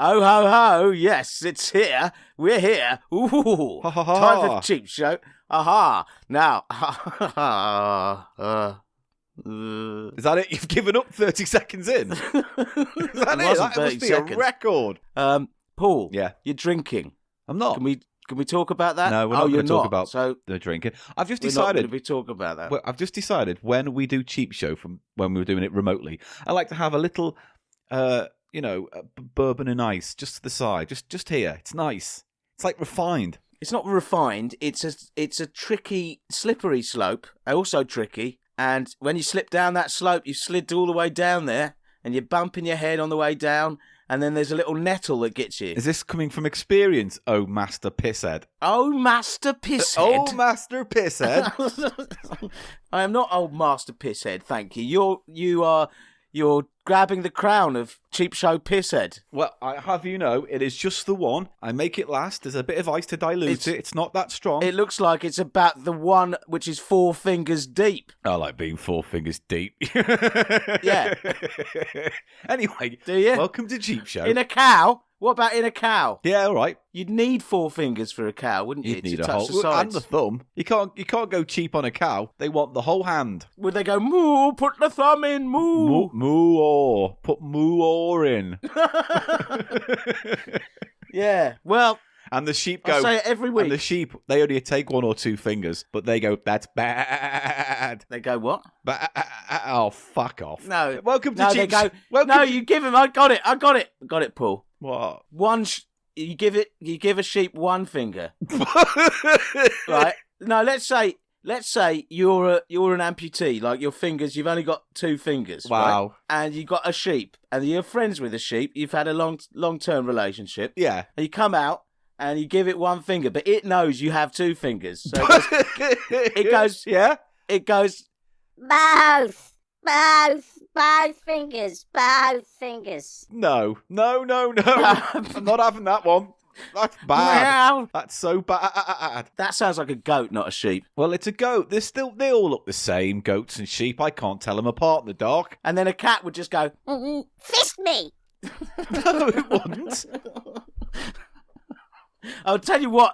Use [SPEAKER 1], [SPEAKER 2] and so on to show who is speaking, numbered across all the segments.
[SPEAKER 1] Oh, ho, ho, yes, it's here. We're here. Ooh,
[SPEAKER 2] Ha, ha, ha.
[SPEAKER 1] time for cheap show. Aha. Now.
[SPEAKER 2] Is that it? You've given up 30 seconds in? Is that it? That must be
[SPEAKER 1] seconds.
[SPEAKER 2] a record.
[SPEAKER 1] Paul.
[SPEAKER 2] Yeah.
[SPEAKER 1] You're drinking.
[SPEAKER 2] I'm not.
[SPEAKER 1] Can we talk about that?
[SPEAKER 2] No, we're not going to talk about
[SPEAKER 1] so
[SPEAKER 2] the drinking. I've just
[SPEAKER 1] we're
[SPEAKER 2] decided.
[SPEAKER 1] not going to be talking about that.
[SPEAKER 2] Well, I've just decided when we do cheap show from when we were doing it remotely, I like to have a little, bourbon and ice just to the side, just here. It's nice. It's like refined.
[SPEAKER 1] It's not refined. It's a tricky, slippery slope. Also tricky. And when you slip down that slope, you slid all the way down there, and you're bumping your head on the way down. And then there's a little nettle that gets you.
[SPEAKER 2] Is this coming from experience, oh Master Pisshead?
[SPEAKER 1] Oh, Master Pisshead.
[SPEAKER 2] Oh, Master Pisshead.
[SPEAKER 1] I am not old Master Pisshead, thank you. You're grabbing the crown of cheap show Pisshead.
[SPEAKER 2] Well, I have you know, it is just the one. I make it last. There's a bit of ice to dilute it. It's not that strong.
[SPEAKER 1] It looks like it's about the one which is 4 fingers deep.
[SPEAKER 2] I like being 4 fingers deep.
[SPEAKER 1] Yeah.
[SPEAKER 2] Anyway,
[SPEAKER 1] do you?
[SPEAKER 2] Welcome to Cheap Show.
[SPEAKER 1] In a cow? What about in a cow?
[SPEAKER 2] Yeah, all right.
[SPEAKER 1] You'd need 4 fingers for a cow, wouldn't you?
[SPEAKER 2] You'd need
[SPEAKER 1] to
[SPEAKER 2] a
[SPEAKER 1] touch
[SPEAKER 2] whole
[SPEAKER 1] the sides.
[SPEAKER 2] and the thumb. You can't go cheap on a cow. They want the whole hand.
[SPEAKER 1] Would they go moo? Put the thumb in, moo.
[SPEAKER 2] Moo or put moo or in.
[SPEAKER 1] Yeah. Well.
[SPEAKER 2] And the sheep go.
[SPEAKER 1] I say it every week.
[SPEAKER 2] And the sheep, they only take 1 or 2 fingers, but they go, that's bad.
[SPEAKER 1] They go what?
[SPEAKER 2] Oh, fuck off.
[SPEAKER 1] No.
[SPEAKER 2] Welcome to Cheap
[SPEAKER 1] Show. No, you give him. I got it, Paul.
[SPEAKER 2] What?
[SPEAKER 1] You give a sheep 1 finger. Right? No, let's say you're an amputee, like your fingers, you've only got 2 fingers.
[SPEAKER 2] Wow.
[SPEAKER 1] Right? And you've got a sheep, and you're friends with a sheep, you've had a long-term relationship.
[SPEAKER 2] Yeah.
[SPEAKER 1] And you come out, and you give it 1 finger, but it knows you have 2 fingers. So it goes,
[SPEAKER 2] yeah?
[SPEAKER 1] It goes,
[SPEAKER 3] both fingers.
[SPEAKER 2] No. I'm not having that one. That's bad.
[SPEAKER 1] Meow.
[SPEAKER 2] That's so bad.
[SPEAKER 1] That sounds like a goat, not a sheep.
[SPEAKER 2] Well, it's a goat. They all look the same, goats and sheep. I can't tell them apart in the dark.
[SPEAKER 1] And then a cat would just go,
[SPEAKER 3] Fist me.
[SPEAKER 2] No, it wouldn't.
[SPEAKER 1] I'll tell you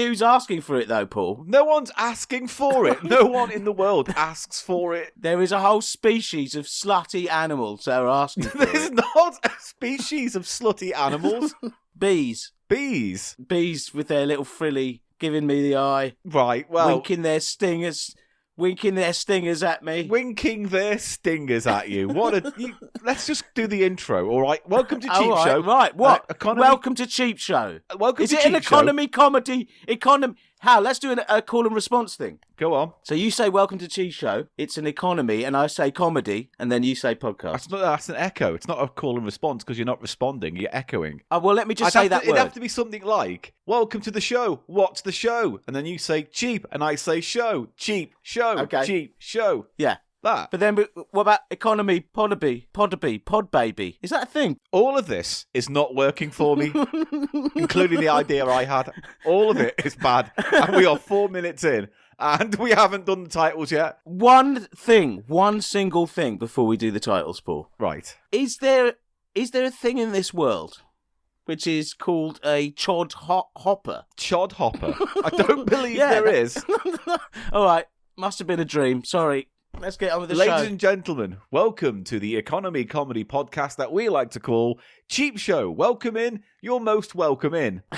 [SPEAKER 1] who's asking for it, though, Paul.
[SPEAKER 2] No one's asking for it. No one in the world asks for it.
[SPEAKER 1] There is a whole species of slutty animals that are asking for
[SPEAKER 2] There's
[SPEAKER 1] it.
[SPEAKER 2] not a species of slutty animals.
[SPEAKER 1] Bees.
[SPEAKER 2] Bees.
[SPEAKER 1] Bees with their little frilly, giving me the eye.
[SPEAKER 2] Right, well.
[SPEAKER 1] Winking their stingers at me.
[SPEAKER 2] Winking their stingers at you. Let's just do the intro, all right? Welcome to Cheap
[SPEAKER 1] right,
[SPEAKER 2] Show.
[SPEAKER 1] Right, what?
[SPEAKER 2] Economy...
[SPEAKER 1] Welcome to Cheap Show.
[SPEAKER 2] Welcome
[SPEAKER 1] Is
[SPEAKER 2] to
[SPEAKER 1] it
[SPEAKER 2] Cheap
[SPEAKER 1] an economy
[SPEAKER 2] Show.
[SPEAKER 1] comedy? How? Let's do a call and response thing.
[SPEAKER 2] Go on.
[SPEAKER 1] So you say welcome to Cheap Show. It's an economy, and I say comedy, and then you say podcast.
[SPEAKER 2] That's an echo. It's not a call and response because you're not responding. You're echoing.
[SPEAKER 1] Oh, well, let me just say that word.
[SPEAKER 2] It'd have to be something like, welcome to the show. What's the show? And then you say cheap, and I say show. Cheap, show.
[SPEAKER 1] Okay.
[SPEAKER 2] Cheap, show.
[SPEAKER 1] Yeah.
[SPEAKER 2] That.
[SPEAKER 1] But then what about economy, pod baby? Is that a thing?
[SPEAKER 2] All of this is not working for me, including the idea I had. All of it is bad. And we are 4 minutes in, and we haven't done the titles yet.
[SPEAKER 1] One single thing before we do the titles, Paul.
[SPEAKER 2] Right.
[SPEAKER 1] Is there a thing in this world which is called a chod hopper?
[SPEAKER 2] Chod hopper? I don't believe there is.
[SPEAKER 1] All right. Must have been a dream. Sorry. Let's get on with the show.
[SPEAKER 2] Ladies and gentlemen, welcome to the economy comedy podcast that we like to call Cheap Show. Welcome in. You're most welcome in. I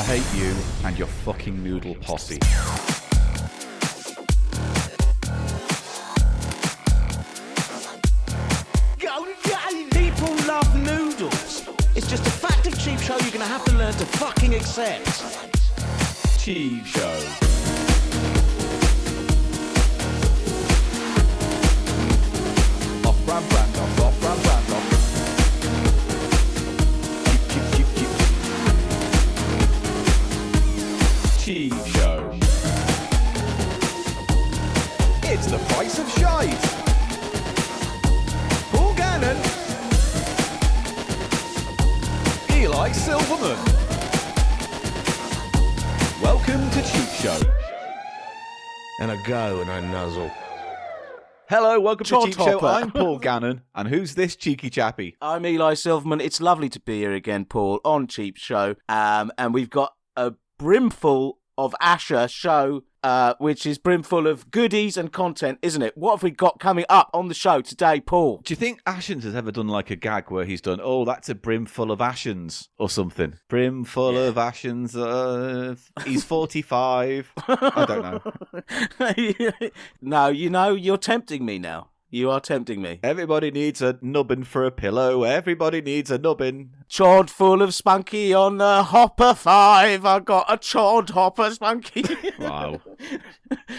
[SPEAKER 2] hate you and your fucking noodle posse.
[SPEAKER 1] People love noodles. It's just a fact of Cheap Show you're going to have to learn to fucking accept.
[SPEAKER 2] Cheap Show. Off-brand brand off-brand brand off. Cheap Show. It's the price of shite. Paul Gannon. Eli Silverman. Welcome to Cheap Show.
[SPEAKER 1] And I go and I nuzzle.
[SPEAKER 2] Hello, welcome to
[SPEAKER 1] Chod
[SPEAKER 2] Cheap Show.
[SPEAKER 1] hopper.
[SPEAKER 2] I'm Paul Gannon, and who's this cheeky chappy?
[SPEAKER 1] I'm Eli Silverman. It's lovely to be here again, Paul, on Cheap Show. And we've got a brimful of Asher show, which is brimful of goodies and content, isn't it? What have we got coming up on the show today, Paul?
[SPEAKER 2] Do you think Ashens has ever done like a gag where he's done, oh, that's a brimful of Ashens or something? Brimful of Ashens, he's 45. I don't know.
[SPEAKER 1] No, you're tempting me now. You are tempting me.
[SPEAKER 2] Everybody needs a nubbin for a pillow. Everybody needs a nubbin.
[SPEAKER 1] Chod full of spunky on the hopper 5. I got a chod hopper spunky.
[SPEAKER 2] Wow.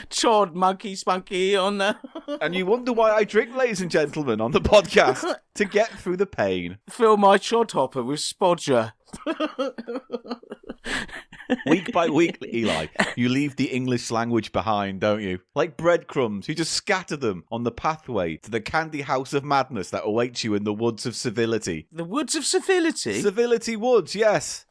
[SPEAKER 1] Chod monkey spunky on the...
[SPEAKER 2] And you wonder why I drink, ladies and gentlemen, on the podcast, to get through the pain.
[SPEAKER 1] Fill my chod hopper with spodger.
[SPEAKER 2] Week by week, Eli, you leave the English language behind, don't you? Like breadcrumbs, you just scatter them on the pathway to the candy house of madness that awaits you in the woods of civility.
[SPEAKER 1] The woods of civility?
[SPEAKER 2] Civility woods, yes.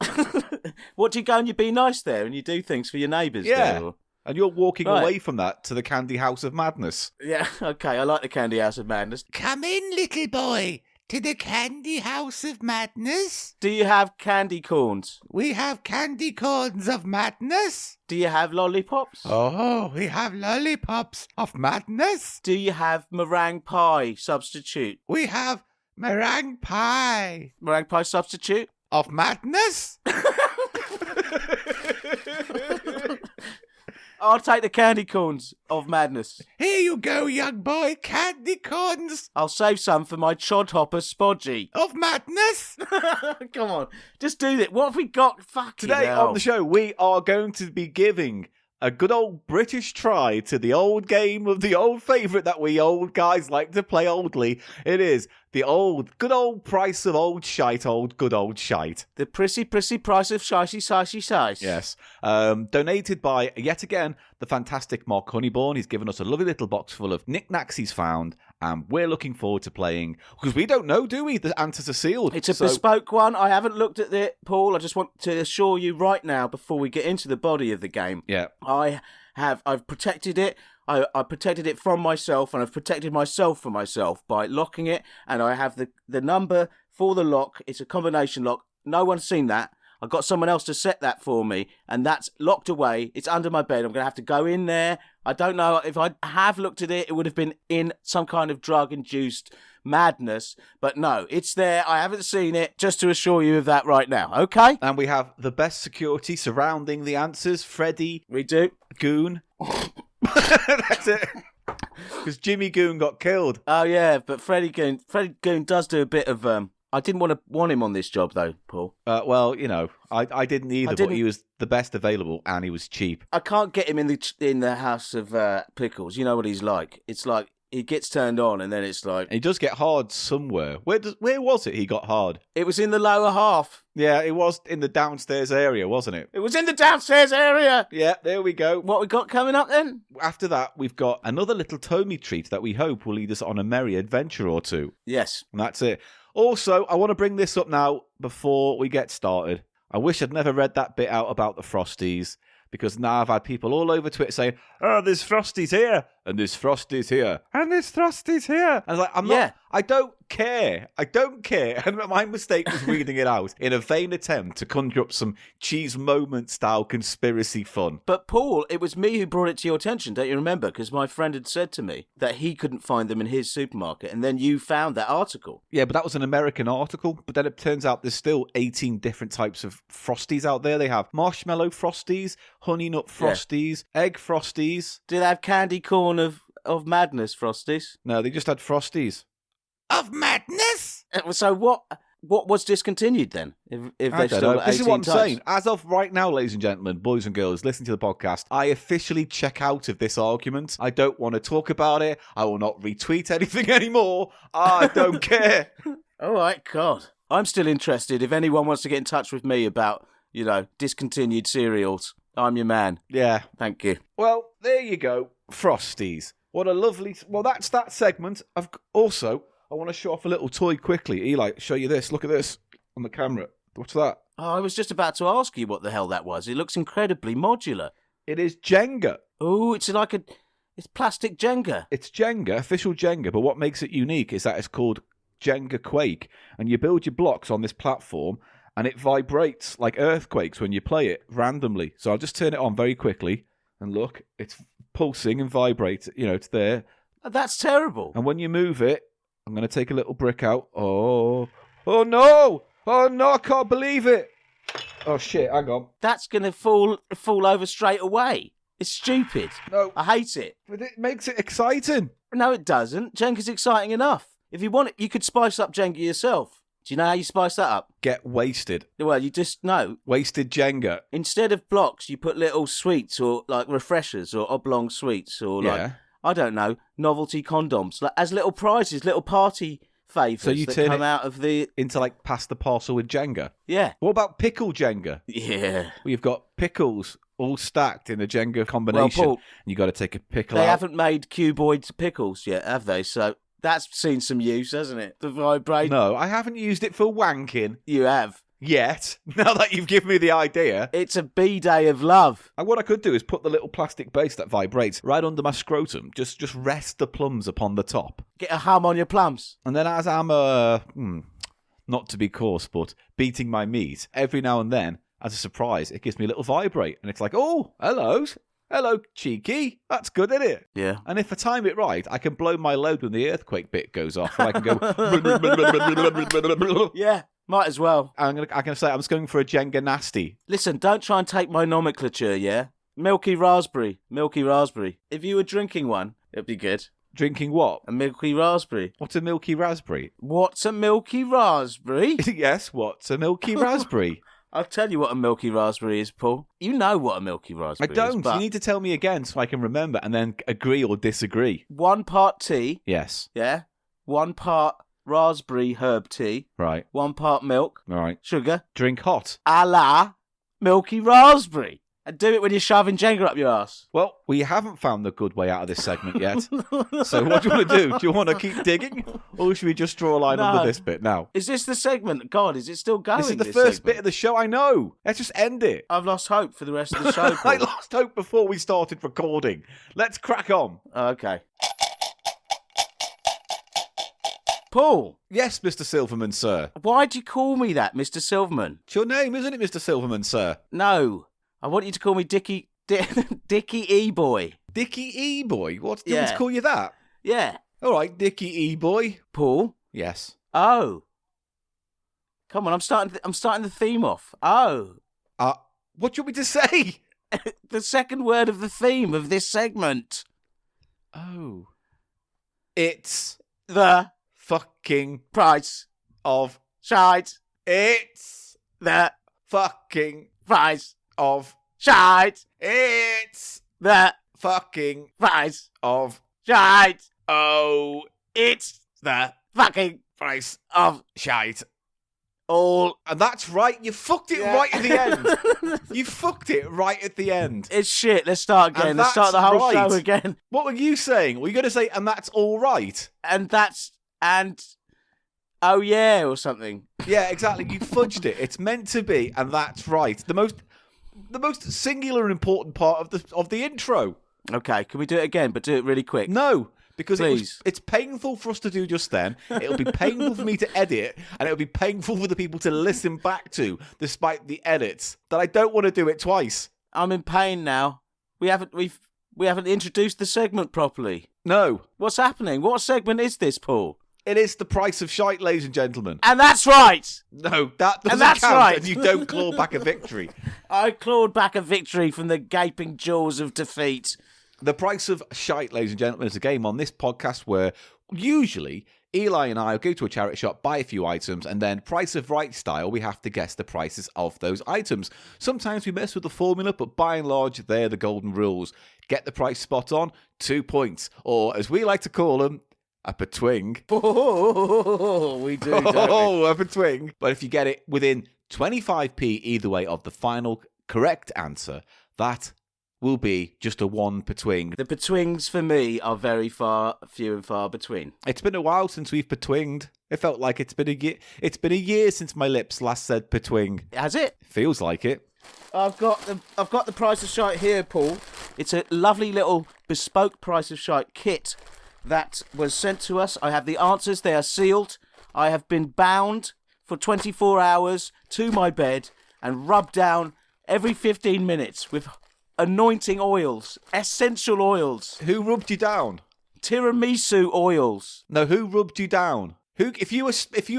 [SPEAKER 1] What, do you go and you be nice there and you do things for your neighbours
[SPEAKER 2] Yeah.
[SPEAKER 1] there? Or...
[SPEAKER 2] And you're walking
[SPEAKER 1] Right.
[SPEAKER 2] away from that to the candy house of madness.
[SPEAKER 1] Yeah, okay, I like the candy house of madness.
[SPEAKER 4] Come in, little boy, to the candy house of madness.
[SPEAKER 1] Do you have candy corns?
[SPEAKER 4] We have candy corns of madness.
[SPEAKER 1] Do you have lollipops?
[SPEAKER 4] Oh, we have lollipops of madness.
[SPEAKER 1] Do you have meringue pie substitute?
[SPEAKER 4] We have meringue pie
[SPEAKER 1] Meringue pie substitute?
[SPEAKER 4] of madness.
[SPEAKER 1] I'll take the candy corns of madness.
[SPEAKER 4] Here you go, young boy, candy corns
[SPEAKER 1] I'll save some for my chod hopper spodgy.
[SPEAKER 4] of madness.
[SPEAKER 1] Come on, just do that. What have we got? Fucking
[SPEAKER 2] Today
[SPEAKER 1] hell.
[SPEAKER 2] on the show, we are going to be giving a good old British try to the old game of the old favourite that we old guys like to play oldly. It is the old, good old price of old shite, old good old shite.
[SPEAKER 1] The prissy price of shicey sice.
[SPEAKER 2] Yes. Donated by, yet again, the fantastic Mark Honeyborn. He's given us a lovely little box full of knickknacks he's found, and we're looking forward to playing, because we don't know, do we? The answers are sealed.
[SPEAKER 1] It's a
[SPEAKER 2] So-
[SPEAKER 1] bespoke one. I haven't looked at it, Paul. I just want to assure you right now, before we get into the body of the game,
[SPEAKER 2] Yeah.
[SPEAKER 1] I've protected it. I protected it from myself, and I've protected myself from myself by locking it, and I have the number for the lock. It's a combination lock. No one's seen that. I got someone else to set that for me, and that's locked away. It's under my bed. I'm going to have to go in there. I don't know if I have looked at it, it would have been in some kind of drug-induced madness, but no, it's there. I haven't seen it, just to assure you of that right now, okay?
[SPEAKER 2] And we have the best security surrounding the answers. Freddie
[SPEAKER 1] We do.
[SPEAKER 2] Goon. That's it. Because Jimmy Goon got killed.
[SPEAKER 1] Oh, yeah, but Freddie Goon does do a bit of... I didn't want him on this job, though, Paul.
[SPEAKER 2] Well, you know, I didn't either, but
[SPEAKER 1] didn't-
[SPEAKER 2] he was the best available and he was cheap.
[SPEAKER 1] I can't get him in the house of pickles. You know what he's like. It's like he gets turned on, and then it's like...
[SPEAKER 2] And he does get hard somewhere. Where was it he got hard?
[SPEAKER 1] It was in the lower half.
[SPEAKER 2] Yeah, it was in the downstairs area, wasn't it?
[SPEAKER 1] It was in the downstairs area.
[SPEAKER 2] Yeah, there we go.
[SPEAKER 1] What we got coming up then?
[SPEAKER 2] After that, we've got another little Tomy treat that we hope will lead us on a merry adventure or two.
[SPEAKER 1] Yes.
[SPEAKER 2] And that's it. Also, I want to bring this up now before we get started. I wish I'd never read that bit out about the Frosties, because now I've had people all over Twitter saying, oh, there's Frosties here, and there's Frosties here, and there's Frosties here. I was like, I don't care. I don't care. And my mistake was reading it out in a vain attempt to conjure up some cheese moment style conspiracy fun.
[SPEAKER 1] But Paul, it was me who brought it to your attention, don't you remember? Because my friend had said to me that he couldn't find them in his supermarket, and then you found that article.
[SPEAKER 2] Yeah, but that was an American article. But then it turns out there's still 18 different types of Frosties out there. They have marshmallow Frosties, honey nut Frosties, egg Frosties.
[SPEAKER 1] Do they have candy corn of madness, Frosties?
[SPEAKER 2] No, they just had Frosties.
[SPEAKER 4] Of madness?
[SPEAKER 1] So what was discontinued then? If
[SPEAKER 2] I
[SPEAKER 1] they've
[SPEAKER 2] don't
[SPEAKER 1] still
[SPEAKER 2] know.
[SPEAKER 1] got
[SPEAKER 2] This is what I'm
[SPEAKER 1] 18 types?
[SPEAKER 2] saying. As of right now, ladies and gentlemen, boys and girls, listen to the podcast. I officially check out of this argument. I don't want to talk about it. I will not retweet anything anymore. I don't care.
[SPEAKER 1] All right, God. I'm still interested. If anyone wants to get in touch with me about, discontinued cereals, I'm your man.
[SPEAKER 2] Yeah.
[SPEAKER 1] Thank you.
[SPEAKER 2] Well, there you go. Frosties. What a lovely... Well, that's that segment. Also, I want to show off a little toy quickly. Eli, show you this. Look at this on the camera. What's that?
[SPEAKER 1] Oh, I was just about to ask you what the hell that was. It looks incredibly modular.
[SPEAKER 2] It is Jenga.
[SPEAKER 1] Oh, it's like It's plastic Jenga.
[SPEAKER 2] It's Jenga, official Jenga, but what makes it unique is that it's called Jenga Quake, and you build your blocks on this platform, and it vibrates like earthquakes when you play it randomly. So I'll just turn it on very quickly, and look, it's pulsing and vibrates. It's there.
[SPEAKER 1] That's terrible.
[SPEAKER 2] And when you move it, I'm going to take a little brick out. Oh no! Oh no! I can't believe it! Oh shit! Hang on.
[SPEAKER 1] That's going to fall over straight away. It's stupid.
[SPEAKER 2] No,
[SPEAKER 1] I hate it.
[SPEAKER 2] but it makes it exciting.
[SPEAKER 1] No, it doesn't. Jenga's exciting enough. If you want it, you could spice up Jenga yourself. Do you know how you spice that up?
[SPEAKER 2] Get wasted.
[SPEAKER 1] Well, you just know.
[SPEAKER 2] Wasted Jenga.
[SPEAKER 1] Instead of blocks, you put little sweets or like refreshers or oblong sweets or like, I don't know, novelty condoms like, as little prizes, little party favours
[SPEAKER 2] So you
[SPEAKER 1] that
[SPEAKER 2] turn
[SPEAKER 1] come
[SPEAKER 2] it
[SPEAKER 1] out of the...
[SPEAKER 2] into like pass the parcel with Jenga.
[SPEAKER 1] Yeah.
[SPEAKER 2] What about pickle Jenga?
[SPEAKER 1] Yeah.
[SPEAKER 2] We've got pickles all stacked in a Jenga combination.
[SPEAKER 1] Well, Paul,
[SPEAKER 2] and you got to take a pickle
[SPEAKER 1] they
[SPEAKER 2] out.
[SPEAKER 1] haven't made cuboid pickles yet, have they? So that's seen some use, hasn't it? The vibrate.
[SPEAKER 2] No, I haven't used it for wanking
[SPEAKER 1] You have.
[SPEAKER 2] yet. Now that you've given me the idea.
[SPEAKER 1] It's a B-day of love.
[SPEAKER 2] And what I could do is put the little plastic base that vibrates right under my scrotum. Just rest the plums upon the top.
[SPEAKER 1] Get a hum on your plums.
[SPEAKER 2] And then as I'm, not to be coarse, but beating my meat, every now and then, as a surprise, it gives me a little vibrate. And it's like, oh, hello, cheeky. That's good, isn't it?
[SPEAKER 1] Yeah.
[SPEAKER 2] And if I time it right, I can blow my load when the earthquake bit goes off. And I can go...
[SPEAKER 1] Yeah, might as well.
[SPEAKER 2] I'm gonna say I'm just going for a Jenga nasty.
[SPEAKER 1] Listen, don't try and take my nomenclature, yeah? Milky raspberry. If you were drinking one, it'd be good.
[SPEAKER 2] Drinking what?
[SPEAKER 1] A milky raspberry.
[SPEAKER 2] What's a milky raspberry?
[SPEAKER 1] What's a milky raspberry?
[SPEAKER 2] Yes, what's a milky raspberry?
[SPEAKER 1] I'll tell you what a milky raspberry is, Paul. You know what a milky
[SPEAKER 2] I
[SPEAKER 1] raspberry is.
[SPEAKER 2] don't.
[SPEAKER 1] But
[SPEAKER 2] You need to tell me again so I can remember and then agree or disagree.
[SPEAKER 1] 1 part tea,
[SPEAKER 2] Yes.
[SPEAKER 1] yeah? 1 part raspberry herb tea,
[SPEAKER 2] Right.
[SPEAKER 1] 1 part milk,
[SPEAKER 2] All right.
[SPEAKER 1] sugar,
[SPEAKER 2] Drink hot.
[SPEAKER 1] a la milky raspberry. And do it when you're shoving Jenga up your ass.
[SPEAKER 2] Well, we haven't found the good way out of this segment yet. So what do you want to do? Do you want to keep digging? Or should we just draw a line
[SPEAKER 1] No.
[SPEAKER 2] under this bit now?
[SPEAKER 1] Is this the segment? God, is it still going?
[SPEAKER 2] This is the first
[SPEAKER 1] segment?
[SPEAKER 2] bit of the show, I know. Let's just end it.
[SPEAKER 1] I've lost hope for the rest of the show.
[SPEAKER 2] I
[SPEAKER 1] Paul.
[SPEAKER 2] lost hope before we started recording. Let's crack on.
[SPEAKER 1] Oh, okay. Paul,
[SPEAKER 2] Yes, Mr. Silverman, sir.
[SPEAKER 1] why'd you call me that, Mr. Silverman?
[SPEAKER 2] It's your name, isn't it, Mr. Silverman, sir?
[SPEAKER 1] No, I want you to call me Dickie E-Boy.
[SPEAKER 2] Dickie E-Boy? What? Do you want
[SPEAKER 1] Yeah.
[SPEAKER 2] to call you that?
[SPEAKER 1] Yeah.
[SPEAKER 2] All right, Dickie E-Boy.
[SPEAKER 1] Paul?
[SPEAKER 2] Yes.
[SPEAKER 1] Oh. Come on, I'm starting the theme off. Oh.
[SPEAKER 2] What do you want me to say?
[SPEAKER 1] The second word of the theme of this segment.
[SPEAKER 2] Oh. It's
[SPEAKER 1] The
[SPEAKER 2] fucking
[SPEAKER 1] price
[SPEAKER 2] of...
[SPEAKER 1] shite.
[SPEAKER 2] It's
[SPEAKER 1] The
[SPEAKER 2] fucking
[SPEAKER 1] price
[SPEAKER 2] of...
[SPEAKER 1] shite.
[SPEAKER 2] It's
[SPEAKER 1] The
[SPEAKER 2] fucking
[SPEAKER 1] price
[SPEAKER 2] of...
[SPEAKER 1] shite.
[SPEAKER 2] Oh,
[SPEAKER 1] It's
[SPEAKER 2] the
[SPEAKER 1] fucking
[SPEAKER 2] price
[SPEAKER 1] of
[SPEAKER 2] shite.
[SPEAKER 1] all.
[SPEAKER 2] And that's right, you fucked it
[SPEAKER 1] Yeah.
[SPEAKER 2] right at the end. You fucked it right at the end.
[SPEAKER 1] It's shit. Let's start again.
[SPEAKER 2] And
[SPEAKER 1] Let's start the
[SPEAKER 2] that's
[SPEAKER 1] whole
[SPEAKER 2] right.
[SPEAKER 1] show again.
[SPEAKER 2] What were you saying? Were you going to say, and that's all right?
[SPEAKER 1] And oh yeah, or something.
[SPEAKER 2] Yeah, exactly. You fudged it. It's meant to be, and that's right. The most singular and important part of the intro.
[SPEAKER 1] Okay, can we do it again, but do it really quick?
[SPEAKER 2] No, because
[SPEAKER 1] Please.
[SPEAKER 2] it's painful for us to do just then. It'll be painful for me to edit, and it'll be painful for the people to listen back to, despite the edits. That I don't want to do it twice.
[SPEAKER 1] I'm in pain now. We haven't introduced the segment properly.
[SPEAKER 2] No,
[SPEAKER 1] What's happening? What segment is this, Paul?
[SPEAKER 2] it is the price of shite, ladies and gentlemen.
[SPEAKER 1] And that's right.
[SPEAKER 2] No, that doesn't
[SPEAKER 1] that's
[SPEAKER 2] count,
[SPEAKER 1] right.
[SPEAKER 2] and you don't claw back a victory.
[SPEAKER 1] I clawed back a victory from the gaping jaws of defeat.
[SPEAKER 2] The price of shite, ladies and gentlemen, is a game on this podcast where usually Eli and I will go to a charity shop, buy a few items, and then price of right style, we have to guess the prices of those items. Sometimes we mess with the formula, but by and large, they're the golden rules. Get the price spot on, 2 points. Or, as we like to call them, a patwing.
[SPEAKER 1] Oh, we do, don't we?
[SPEAKER 2] Oh, a patwing. But if you get it within 25p either way of the final correct answer, that will be just a 1 patwing.
[SPEAKER 1] The betwings for me are very few and far between.
[SPEAKER 2] It's been a while since we've patwinged. It felt like it's been a year. It's been a year since my lips last said patwing.
[SPEAKER 1] Has it?
[SPEAKER 2] Feels like it.
[SPEAKER 1] I've got the price of shite here, Paul. It's a lovely little bespoke Price of Shite kit that was sent to us. I have the answers. They are sealed. I have been bound for 24 hours to my bed and rubbed down every 15 minutes with anointing oils, essential oils,
[SPEAKER 2] Who rubbed you down?
[SPEAKER 1] tiramisu oils.
[SPEAKER 2] No, who rubbed you down? Who? If you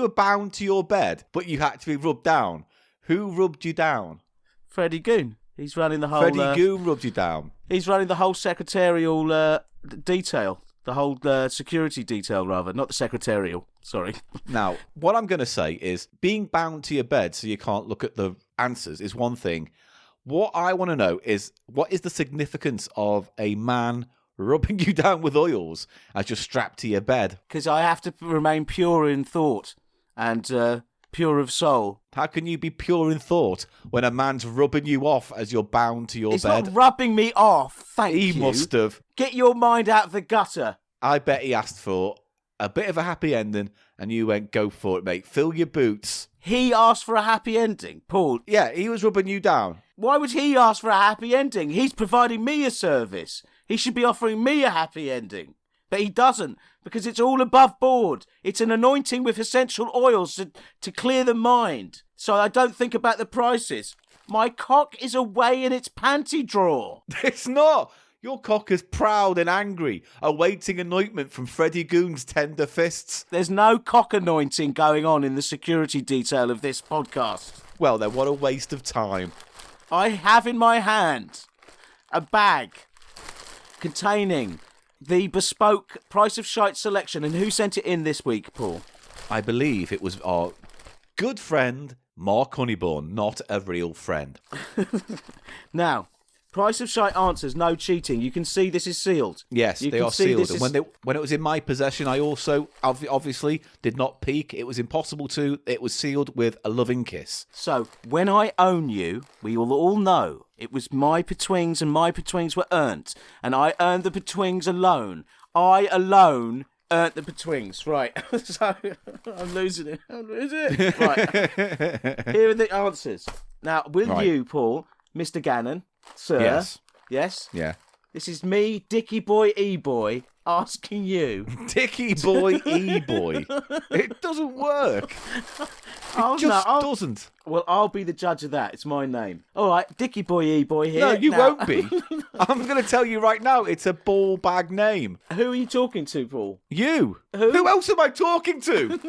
[SPEAKER 2] were bound to your bed, but you had to be rubbed down, who rubbed you down?
[SPEAKER 1] Freddie Goon. He's running the whole.
[SPEAKER 2] Freddie Goon rubbed you down.
[SPEAKER 1] He's running the whole secretarial detail. The whole security detail, rather, not the secretarial. Sorry.
[SPEAKER 2] Now, what I'm going to say is being bound to your bed so you can't look at the answers is one thing. What I want to know is what is the significance of a man rubbing you down with oils as you're strapped to your bed?
[SPEAKER 1] Because I have to remain pure in thought and pure of soul.
[SPEAKER 2] How can you be pure in thought when a man's rubbing you off as you're bound to your
[SPEAKER 1] It's
[SPEAKER 2] bed?
[SPEAKER 1] not rubbing me off, thank you.
[SPEAKER 2] He must have.
[SPEAKER 1] Get your mind out of the gutter.
[SPEAKER 2] I bet he asked for a bit of a happy ending and you went, go for it, mate. Fill your boots.
[SPEAKER 1] He asked for a happy ending, Paul.
[SPEAKER 2] Yeah, he was rubbing you down.
[SPEAKER 1] Why would he ask for a happy ending? He's providing me a service. He should be offering me a happy ending. But he doesn't, because it's all above board. It's an anointing with essential oils to clear the mind, so I don't think about the prices. My cock is away in its panty drawer.
[SPEAKER 2] It's not. Your cock is proud and angry, awaiting anointment from Freddie Goon's tender fists.
[SPEAKER 1] There's no cock anointing going on in the security detail of this podcast.
[SPEAKER 2] Well, then, what a waste of time.
[SPEAKER 1] I have in my hand a bag containing the bespoke Price of Shite selection. And who sent it in this week, Paul?
[SPEAKER 2] I believe it was our good friend, Mark Honeyborn, not a real friend.
[SPEAKER 1] Now, Price of Shite answers, no cheating. You can see this is sealed.
[SPEAKER 2] Yes,
[SPEAKER 1] You
[SPEAKER 2] they
[SPEAKER 1] can
[SPEAKER 2] are
[SPEAKER 1] see
[SPEAKER 2] sealed.
[SPEAKER 1] this
[SPEAKER 2] And
[SPEAKER 1] is-
[SPEAKER 2] when it was in my possession, I also obviously did not peek. It was impossible to. It was sealed with a loving kiss.
[SPEAKER 1] So, when I own you, we will all know it was my betwings and my betwings were earned. And I earned the betwings alone. I alone earned the betwings. Right. So, I'm losing it. Right. Here are the answers. Now, will
[SPEAKER 2] Right.
[SPEAKER 1] you, Paul, Mr. Gannon, sir?
[SPEAKER 2] Yes.
[SPEAKER 1] Yes?
[SPEAKER 2] Yeah.
[SPEAKER 1] This is me, Dickie Boy E-Boy, asking you.
[SPEAKER 2] Dicky boy, E-boy. It doesn't work.
[SPEAKER 1] Oh,
[SPEAKER 2] It just
[SPEAKER 1] no,
[SPEAKER 2] doesn't.
[SPEAKER 1] Well, I'll be the judge of that. It's my name. All right, Dickie Boy E-Boy here.
[SPEAKER 2] No, you
[SPEAKER 1] Now,
[SPEAKER 2] won't be. I'm going to tell you right now, it's a ball bag name.
[SPEAKER 1] Who are you talking to, Paul?
[SPEAKER 2] You.
[SPEAKER 1] Who?
[SPEAKER 2] else am I talking to?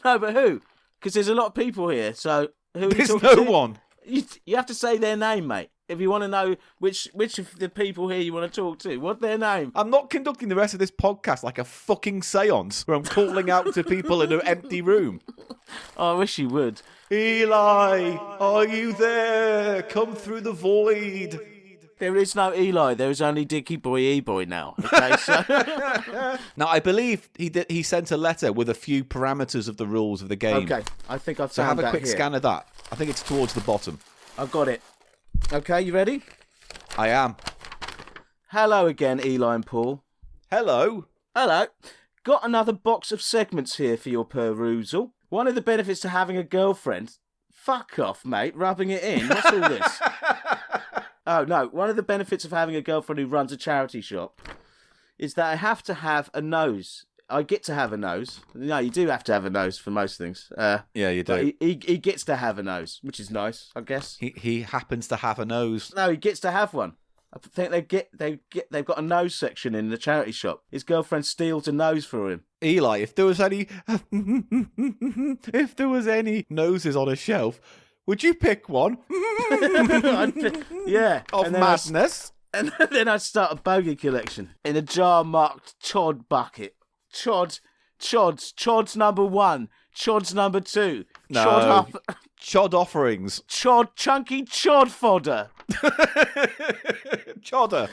[SPEAKER 1] No, but who? Because there's a lot of people here, so who are you
[SPEAKER 2] There's
[SPEAKER 1] talking
[SPEAKER 2] no
[SPEAKER 1] to?
[SPEAKER 2] one.
[SPEAKER 1] You have to say their name, mate. If you want to know which of the people here you want to talk to, what's their name?
[SPEAKER 2] I'm not conducting the rest of this podcast like a fucking seance where I'm calling out to people in an empty room.
[SPEAKER 1] Oh, I wish you would.
[SPEAKER 2] Eli, are you there? Come through the void.
[SPEAKER 1] There is no Eli. There is only Dickie Boy E-Boy now. Okay, so
[SPEAKER 2] Now, I believe he sent a letter with a few parameters of the rules of the game.
[SPEAKER 1] okay, I think I've
[SPEAKER 2] So
[SPEAKER 1] found
[SPEAKER 2] have a
[SPEAKER 1] that
[SPEAKER 2] quick
[SPEAKER 1] here.
[SPEAKER 2] scan of that. I think it's towards the bottom.
[SPEAKER 1] I've got it. Okay, you ready?
[SPEAKER 2] I am.
[SPEAKER 1] Hello again, Eli and Paul.
[SPEAKER 2] Hello.
[SPEAKER 1] Hello. Got another box of segments here for your perusal. One of the benefits to having a girlfriend... Fuck off, mate. Rubbing it in. What's all this? Oh, no. One of the benefits of having a girlfriend who runs a charity shop is that I have to have a nose. I get to have a nose. No, you do have to have a nose for most things.
[SPEAKER 2] Yeah, you
[SPEAKER 1] But
[SPEAKER 2] do.
[SPEAKER 1] he gets to have a nose, which is nice, I guess.
[SPEAKER 2] He happens to have a nose.
[SPEAKER 1] No, he gets to have one. I think they've got a nose section in the charity shop. His girlfriend steals a nose for him.
[SPEAKER 2] Eli, if there was any noses on a shelf, would you pick one?
[SPEAKER 1] Yeah.
[SPEAKER 2] Of
[SPEAKER 1] and then
[SPEAKER 2] madness.
[SPEAKER 1] And then I'd start a bogey collection in a jar marked Chod bucket. Chod's number 1. Chod's number 2.
[SPEAKER 2] No. Chod offerings.
[SPEAKER 1] Chunky chod fodder.
[SPEAKER 2] Chodder.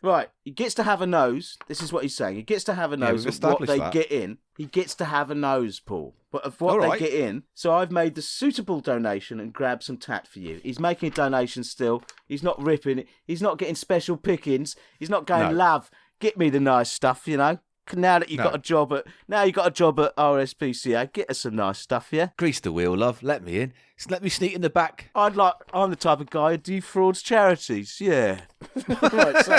[SPEAKER 1] Right, he gets to have a nose. This is what he's saying. He gets to have a
[SPEAKER 2] Yeah,
[SPEAKER 1] nose
[SPEAKER 2] we've
[SPEAKER 1] of what
[SPEAKER 2] established
[SPEAKER 1] they
[SPEAKER 2] that.
[SPEAKER 1] get in. He gets to have a nose, Paul. But of what
[SPEAKER 2] All
[SPEAKER 1] they
[SPEAKER 2] right.
[SPEAKER 1] get in. So I've made the suitable donation and grabbed some tat for you. He's making a donation still. He's not ripping it. He's not getting special pickings. He's not going,
[SPEAKER 2] No.
[SPEAKER 1] love, get me the nice stuff, you know. Now that you've
[SPEAKER 2] No.
[SPEAKER 1] got a job at RSPCA, get us some nice stuff, yeah?
[SPEAKER 2] Grease the wheel, love. Let me in. Let me sneak in the back.
[SPEAKER 1] I'm the type of guy who defrauds charities, yeah. Right, so,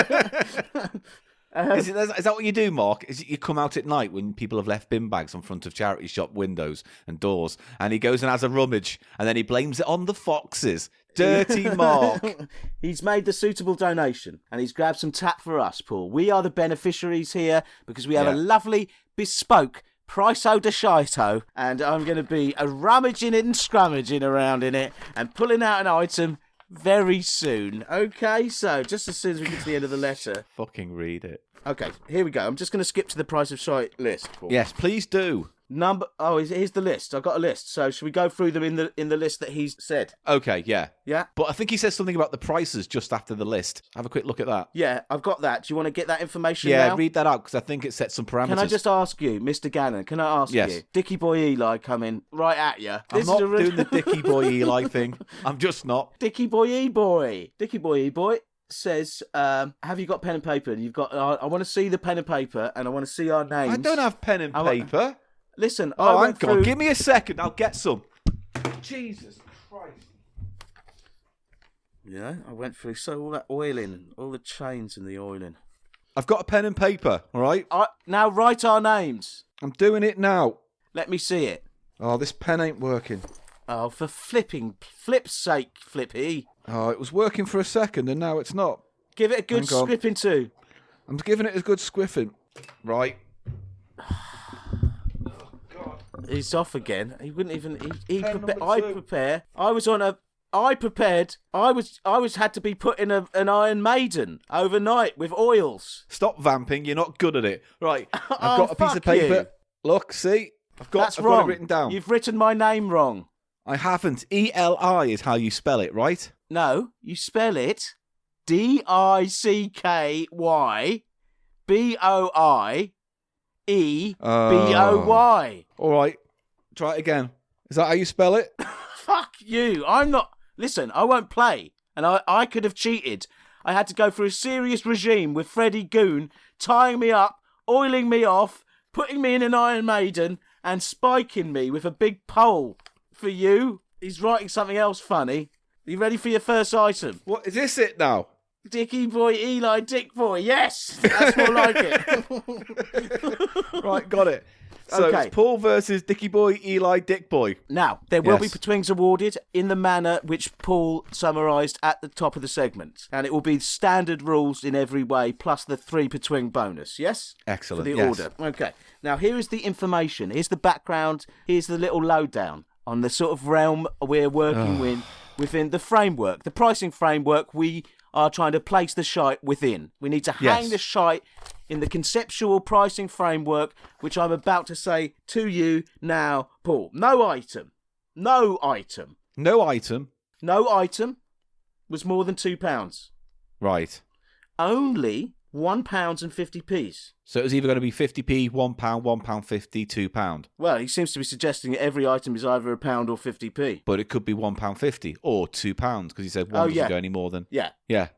[SPEAKER 2] Is that what you do, Mark? Is it you come out at night when people have left bin bags in front of charity shop windows and doors, and he goes and has a rummage, and then he blames it on the foxes? Dirty Mark.
[SPEAKER 1] He's made the suitable donation, and he's grabbed some tap for us, Paul. We are the beneficiaries here because we have a lovely bespoke Price-O de Shite-O, and I'm going to be rummaging it and scrummaging around in it and pulling out an item very soon. Okay, so just as soon as we get to the end of the letter.
[SPEAKER 2] Fucking read it.
[SPEAKER 1] Okay, here we go. I'm just going to skip to the price of shite list, Paul.
[SPEAKER 2] Yes, please do.
[SPEAKER 1] Here's the list. I've got a list. So should we go through them in the list that he's said?
[SPEAKER 2] Okay, yeah.
[SPEAKER 1] Yeah?
[SPEAKER 2] But I think he says something about the prices just after the list. Have a quick look at that.
[SPEAKER 1] Yeah, I've got that. Do you want to get that information now?
[SPEAKER 2] Yeah, read that out because I think it sets some parameters.
[SPEAKER 1] Can I just ask you, Mr. Gannon,
[SPEAKER 2] Yes.
[SPEAKER 1] you? Dickie Boy Eli coming right at you.
[SPEAKER 2] I'm not doing the Dickie Boy Eli thing. I'm just not.
[SPEAKER 1] Dickie Boy E-Boy. Dickie Boy E-Boy says, have you got pen and paper? And you've got. I want to see the pen and paper, and I want to see our names.
[SPEAKER 2] I don't have pen and paper.
[SPEAKER 1] Listen,
[SPEAKER 2] Hang on. Give me a second. I'll get some. Jesus Christ.
[SPEAKER 1] Yeah, I went through all that oiling, all the chains and the oiling.
[SPEAKER 2] I've got a pen and paper, all right?
[SPEAKER 1] Now write our names.
[SPEAKER 2] I'm doing it now.
[SPEAKER 1] Let me see it.
[SPEAKER 2] Oh, this pen ain't working.
[SPEAKER 1] Oh, for flip's sake, Flippy.
[SPEAKER 2] Oh, it was working for a second and now it's not.
[SPEAKER 1] Give it a good
[SPEAKER 2] Hang on.
[SPEAKER 1] scripping too.
[SPEAKER 2] I'm giving it a good squiffing. Right.
[SPEAKER 1] He's off again. He wouldn't even.
[SPEAKER 2] Pen number
[SPEAKER 1] I
[SPEAKER 2] two.
[SPEAKER 1] prepare. I prepared. I was had to be put in an Iron Maiden overnight with oils.
[SPEAKER 2] Stop vamping. You're not good at it. Right. I've
[SPEAKER 1] Oh,
[SPEAKER 2] got a piece
[SPEAKER 1] fuck
[SPEAKER 2] of paper.
[SPEAKER 1] you.
[SPEAKER 2] Look, see? I've got
[SPEAKER 1] That's wrong.
[SPEAKER 2] it written down.
[SPEAKER 1] You've written my name wrong.
[SPEAKER 2] I haven't. E-L-I is how you spell it, right?
[SPEAKER 1] No, you spell it DICKYBOIEBOY.
[SPEAKER 2] All right. Try it again. Is that how you spell it?
[SPEAKER 1] Fuck you. I'm not. Listen, I won't play. And I could have cheated. I had to go through a serious regime with Freddie Goon tying me up, oiling me off, putting me in an Iron Maiden, and spiking me with a big pole. For you, he's writing something else funny. Are you ready for your first item?
[SPEAKER 2] What is this it now?
[SPEAKER 1] Dickie Boy, Eli, Dick Boy. Yes, that's more like it.
[SPEAKER 2] Right, got it. So
[SPEAKER 1] Okay.
[SPEAKER 2] it's Paul versus Dickie Boy, Eli, Dick Boy.
[SPEAKER 1] Now, there will be
[SPEAKER 2] Yes.
[SPEAKER 1] betwings awarded in the manner which Paul summarised at the top of the segment. And it will be standard rules in every way, plus the 3 betwing bonus, yes?
[SPEAKER 2] Excellent,
[SPEAKER 1] For the
[SPEAKER 2] yes.
[SPEAKER 1] order. Okay. Now, here is the information. Here's the background. Here's the little lowdown on the sort of realm we're working within the framework. The pricing framework we are trying to place the shite within. We need to hang
[SPEAKER 2] Yes.
[SPEAKER 1] the shite in the conceptual pricing framework, which I'm about to say to you now, Paul. No item
[SPEAKER 2] No item.
[SPEAKER 1] was more than £2.
[SPEAKER 2] Right.
[SPEAKER 1] Only £1.50.
[SPEAKER 2] So it was either going to be 50p, £1, £1.50, £2.
[SPEAKER 1] Well, he seems to be suggesting that every item is either £1 or 50p.
[SPEAKER 2] But it could be £1.50 or £2 because he said one doesn't go any more than.
[SPEAKER 1] Yeah.
[SPEAKER 2] Yeah.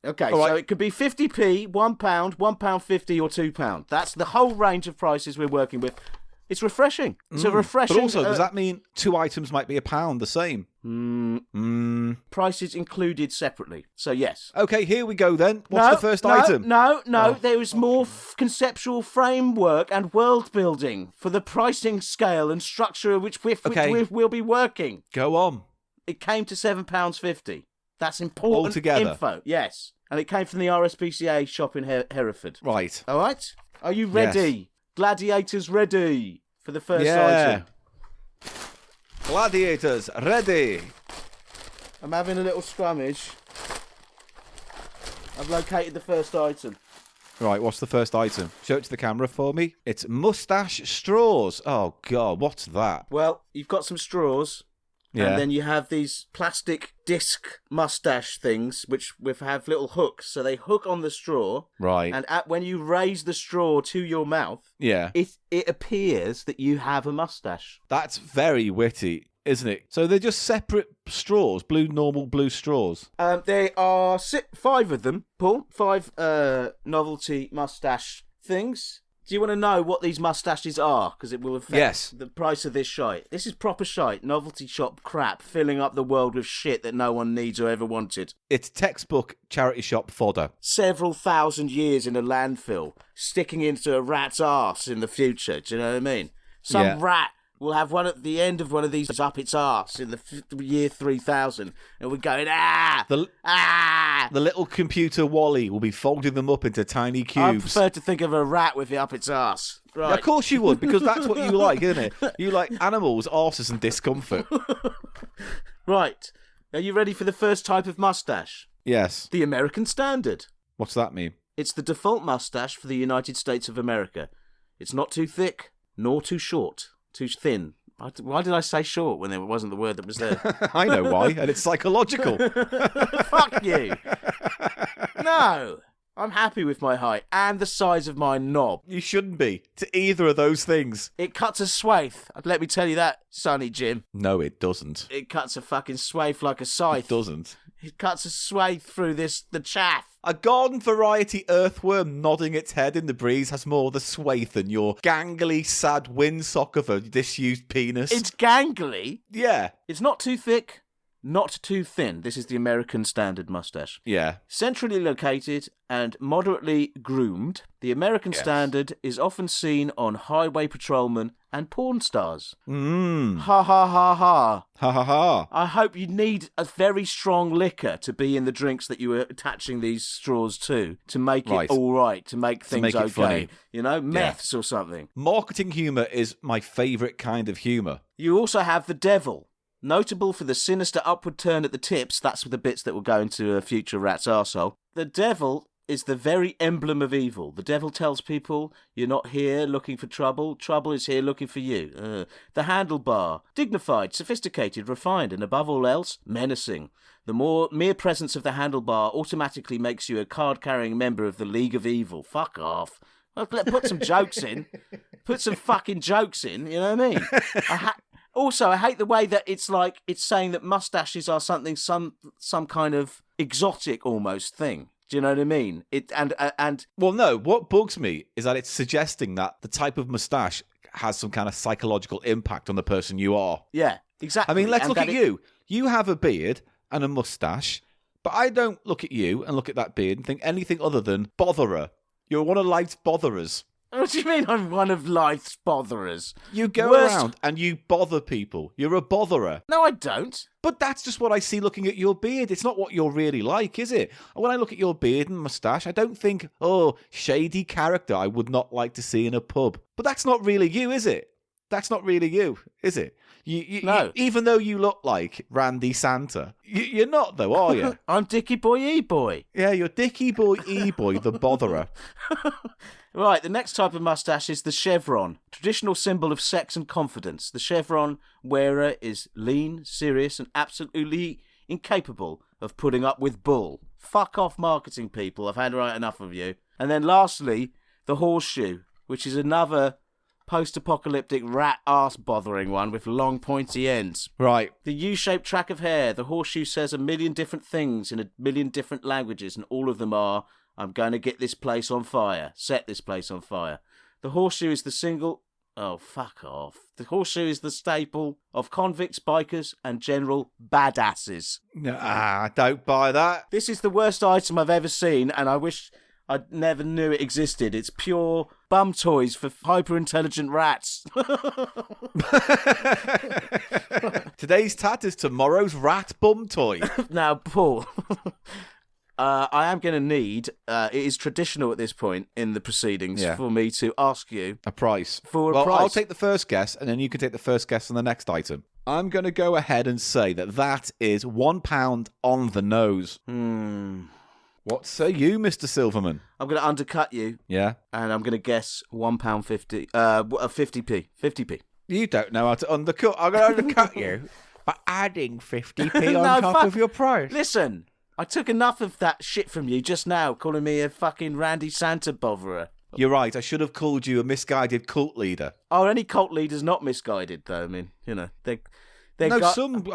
[SPEAKER 1] Okay,
[SPEAKER 2] All
[SPEAKER 1] so
[SPEAKER 2] right.
[SPEAKER 1] it could be 50p, £1, £1.50 or £2. That's the whole range of prices we're working with. It's refreshing. It's a refreshing...
[SPEAKER 2] But also, does that mean 2 items might be £1 the same?
[SPEAKER 1] Prices included separately. So, yes.
[SPEAKER 2] Okay, here we go then. What's the first item?
[SPEAKER 1] No. There is more conceptual framework and world building for the pricing scale and structure which we'll be working.
[SPEAKER 2] Go on.
[SPEAKER 1] It came to £7.50. That's important
[SPEAKER 2] Altogether?
[SPEAKER 1] info. Yes. And it came from the RSPCA shop in Hereford.
[SPEAKER 2] Right.
[SPEAKER 1] All right? Are you ready?
[SPEAKER 2] Yes.
[SPEAKER 1] Gladiators ready for the first
[SPEAKER 2] Yeah.
[SPEAKER 1] item?
[SPEAKER 2] Gladiators, ready.
[SPEAKER 1] I'm having a little scrummage. I've located the first item.
[SPEAKER 2] Right, what's the first item? Show it to the camera for me. It's moustache straws. Oh, God, what's that?
[SPEAKER 1] Well, you've got some straws.
[SPEAKER 2] Yeah.
[SPEAKER 1] And then you have these plastic disc mustache things, which have little hooks. So they hook on the straw.
[SPEAKER 2] Right.
[SPEAKER 1] And when you raise the straw to your mouth,
[SPEAKER 2] Yeah.
[SPEAKER 1] it appears that you have a mustache.
[SPEAKER 2] That's very witty, isn't it? So they're just separate straws, normal blue straws.
[SPEAKER 1] There are 5 of them, Paul. 5 novelty mustache things. Do you want to know what these mustaches are? Because it will affect the price of this shite. This is proper shite, novelty shop crap, filling up the world with shit that no one needs or ever wanted.
[SPEAKER 2] It's textbook charity shop fodder.
[SPEAKER 1] Several thousand years in a landfill, sticking into a rat's arse in the future. Do you know what I mean? Some rat will have one at the end of one of these up its arse in the year 3000, and we're going,
[SPEAKER 2] The little computer Wally will be folding them up into tiny cubes.
[SPEAKER 1] I prefer to think of a rat with it up its arse. Right.
[SPEAKER 2] Yeah, of course you would, because that's what you like, isn't it? You like animals, arses, and discomfort.
[SPEAKER 1] Right. Are you ready for the first type of mustache?
[SPEAKER 2] Yes.
[SPEAKER 1] The American Standard.
[SPEAKER 2] What's that mean?
[SPEAKER 1] It's the default mustache for the United States of America. It's not too thick, nor too short. Too thin. Why did I say short when it wasn't the word that was there?
[SPEAKER 2] I know why, and it's psychological.
[SPEAKER 1] Fuck you. No. I'm happy with my height and the size of my knob.
[SPEAKER 2] You shouldn't be to either of those things.
[SPEAKER 1] It cuts a swathe. Let me tell you that, Sonny Jim.
[SPEAKER 2] No, it doesn't.
[SPEAKER 1] It cuts a fucking swathe like a scythe.
[SPEAKER 2] It doesn't.
[SPEAKER 1] It cuts a swathe through the chaff.
[SPEAKER 2] A garden variety earthworm nodding its head in the breeze has more of the swathe than your gangly, sad windsock of a disused penis.
[SPEAKER 1] It's gangly.
[SPEAKER 2] Yeah.
[SPEAKER 1] It's not too thick, not too thin. This is the American Standard mustache.
[SPEAKER 2] Yeah.
[SPEAKER 1] Centrally located and moderately groomed, the American Standard is often seen on highway patrolmen and porn stars.
[SPEAKER 2] Mmm.
[SPEAKER 1] Ha ha ha ha.
[SPEAKER 2] Ha ha ha.
[SPEAKER 1] I hope you need a very strong liquor to be in the drinks that you are attaching these straws to make it all right, to make things okay.
[SPEAKER 2] Funny.
[SPEAKER 1] You know, meths or something.
[SPEAKER 2] Marketing humour is my favourite kind of humour.
[SPEAKER 1] You also have the devil. Notable for the sinister upward turn at the tips, that's the bits that will go into a future rat's arsehole. The devil is the very emblem of evil. The devil tells people, you're not here looking for trouble. Trouble is here looking for you. The handlebar. Dignified, sophisticated, refined, and above all else, menacing. The mere presence of the handlebar automatically makes you a card-carrying member of the League of Evil. Fuck off. Well, put some jokes in. Put some fucking jokes in, you know what I mean? Also, I hate the way that it's saying that mustaches are something, some kind of exotic almost thing. Do you know what I mean?
[SPEAKER 2] Well, no. What bugs me is that it's suggesting that the type of moustache has some kind of psychological impact on the person you are.
[SPEAKER 1] Yeah, exactly.
[SPEAKER 2] I mean, let's look at you. You have a beard and a moustache, but I don't look at you and look at that beard and think anything other than botherer. You're one of life's botherers.
[SPEAKER 1] What do you mean I'm one of life's botherers?
[SPEAKER 2] You go around and you bother people. You're a botherer.
[SPEAKER 1] No, I don't.
[SPEAKER 2] But that's just what I see looking at your beard. It's not what you're really like, is it? When I look at your beard and moustache, I don't think, shady character I would not like to see in a pub. But that's not really you, is it? That's not really you, is it? No. Even though you look like Randy Santa. You're not, though, are you?
[SPEAKER 1] I'm Dickie Boy E-Boy.
[SPEAKER 2] Yeah, you're Dickie Boy E-Boy, the botherer.
[SPEAKER 1] Right, the next type of moustache is the chevron, traditional symbol of sex and confidence. The chevron wearer is lean, serious, and absolutely incapable of putting up with bull. Fuck off, marketing people. I've had right enough of you. And then lastly, the horseshoe, which is another post-apocalyptic rat arse bothering one with long pointy ends.
[SPEAKER 2] Right.
[SPEAKER 1] The U-shaped track of hair. The horseshoe says a million different things in a million different languages, and all of them are, I'm going to get this place on fire. Set this place on fire. The horseshoe is the single... Oh, fuck off. The horseshoe is the staple of convicts, bikers, and general badasses.
[SPEAKER 2] Don't buy that.
[SPEAKER 1] This is the worst item I've ever seen, and I wish I never knew it existed. It's pure bum toys for hyper-intelligent rats.
[SPEAKER 2] Today's tat is tomorrow's rat bum toy.
[SPEAKER 1] Now, Paul... I am going to need, it is traditional at this point in the proceedings for me to ask you...
[SPEAKER 2] A price.
[SPEAKER 1] For a price.
[SPEAKER 2] I'll take the first guess, and then you can take the first guess on the next item. I'm going to go ahead and say that is £1 on the nose. What say you, Mr. Silverman?
[SPEAKER 1] I'm going to undercut you.
[SPEAKER 2] Yeah?
[SPEAKER 1] And I'm going to guess £1.50, 50p. 50p.
[SPEAKER 2] You don't know how to undercut. I'm going to undercut you by adding 50p on top of your price.
[SPEAKER 1] Listen... I took enough of that shit from you just now, calling me a fucking Randy Santa botherer.
[SPEAKER 2] You're right. I should have called you a misguided cult leader.
[SPEAKER 1] Oh, any cult leader's not misguided, though. I mean, you know, they're
[SPEAKER 2] Some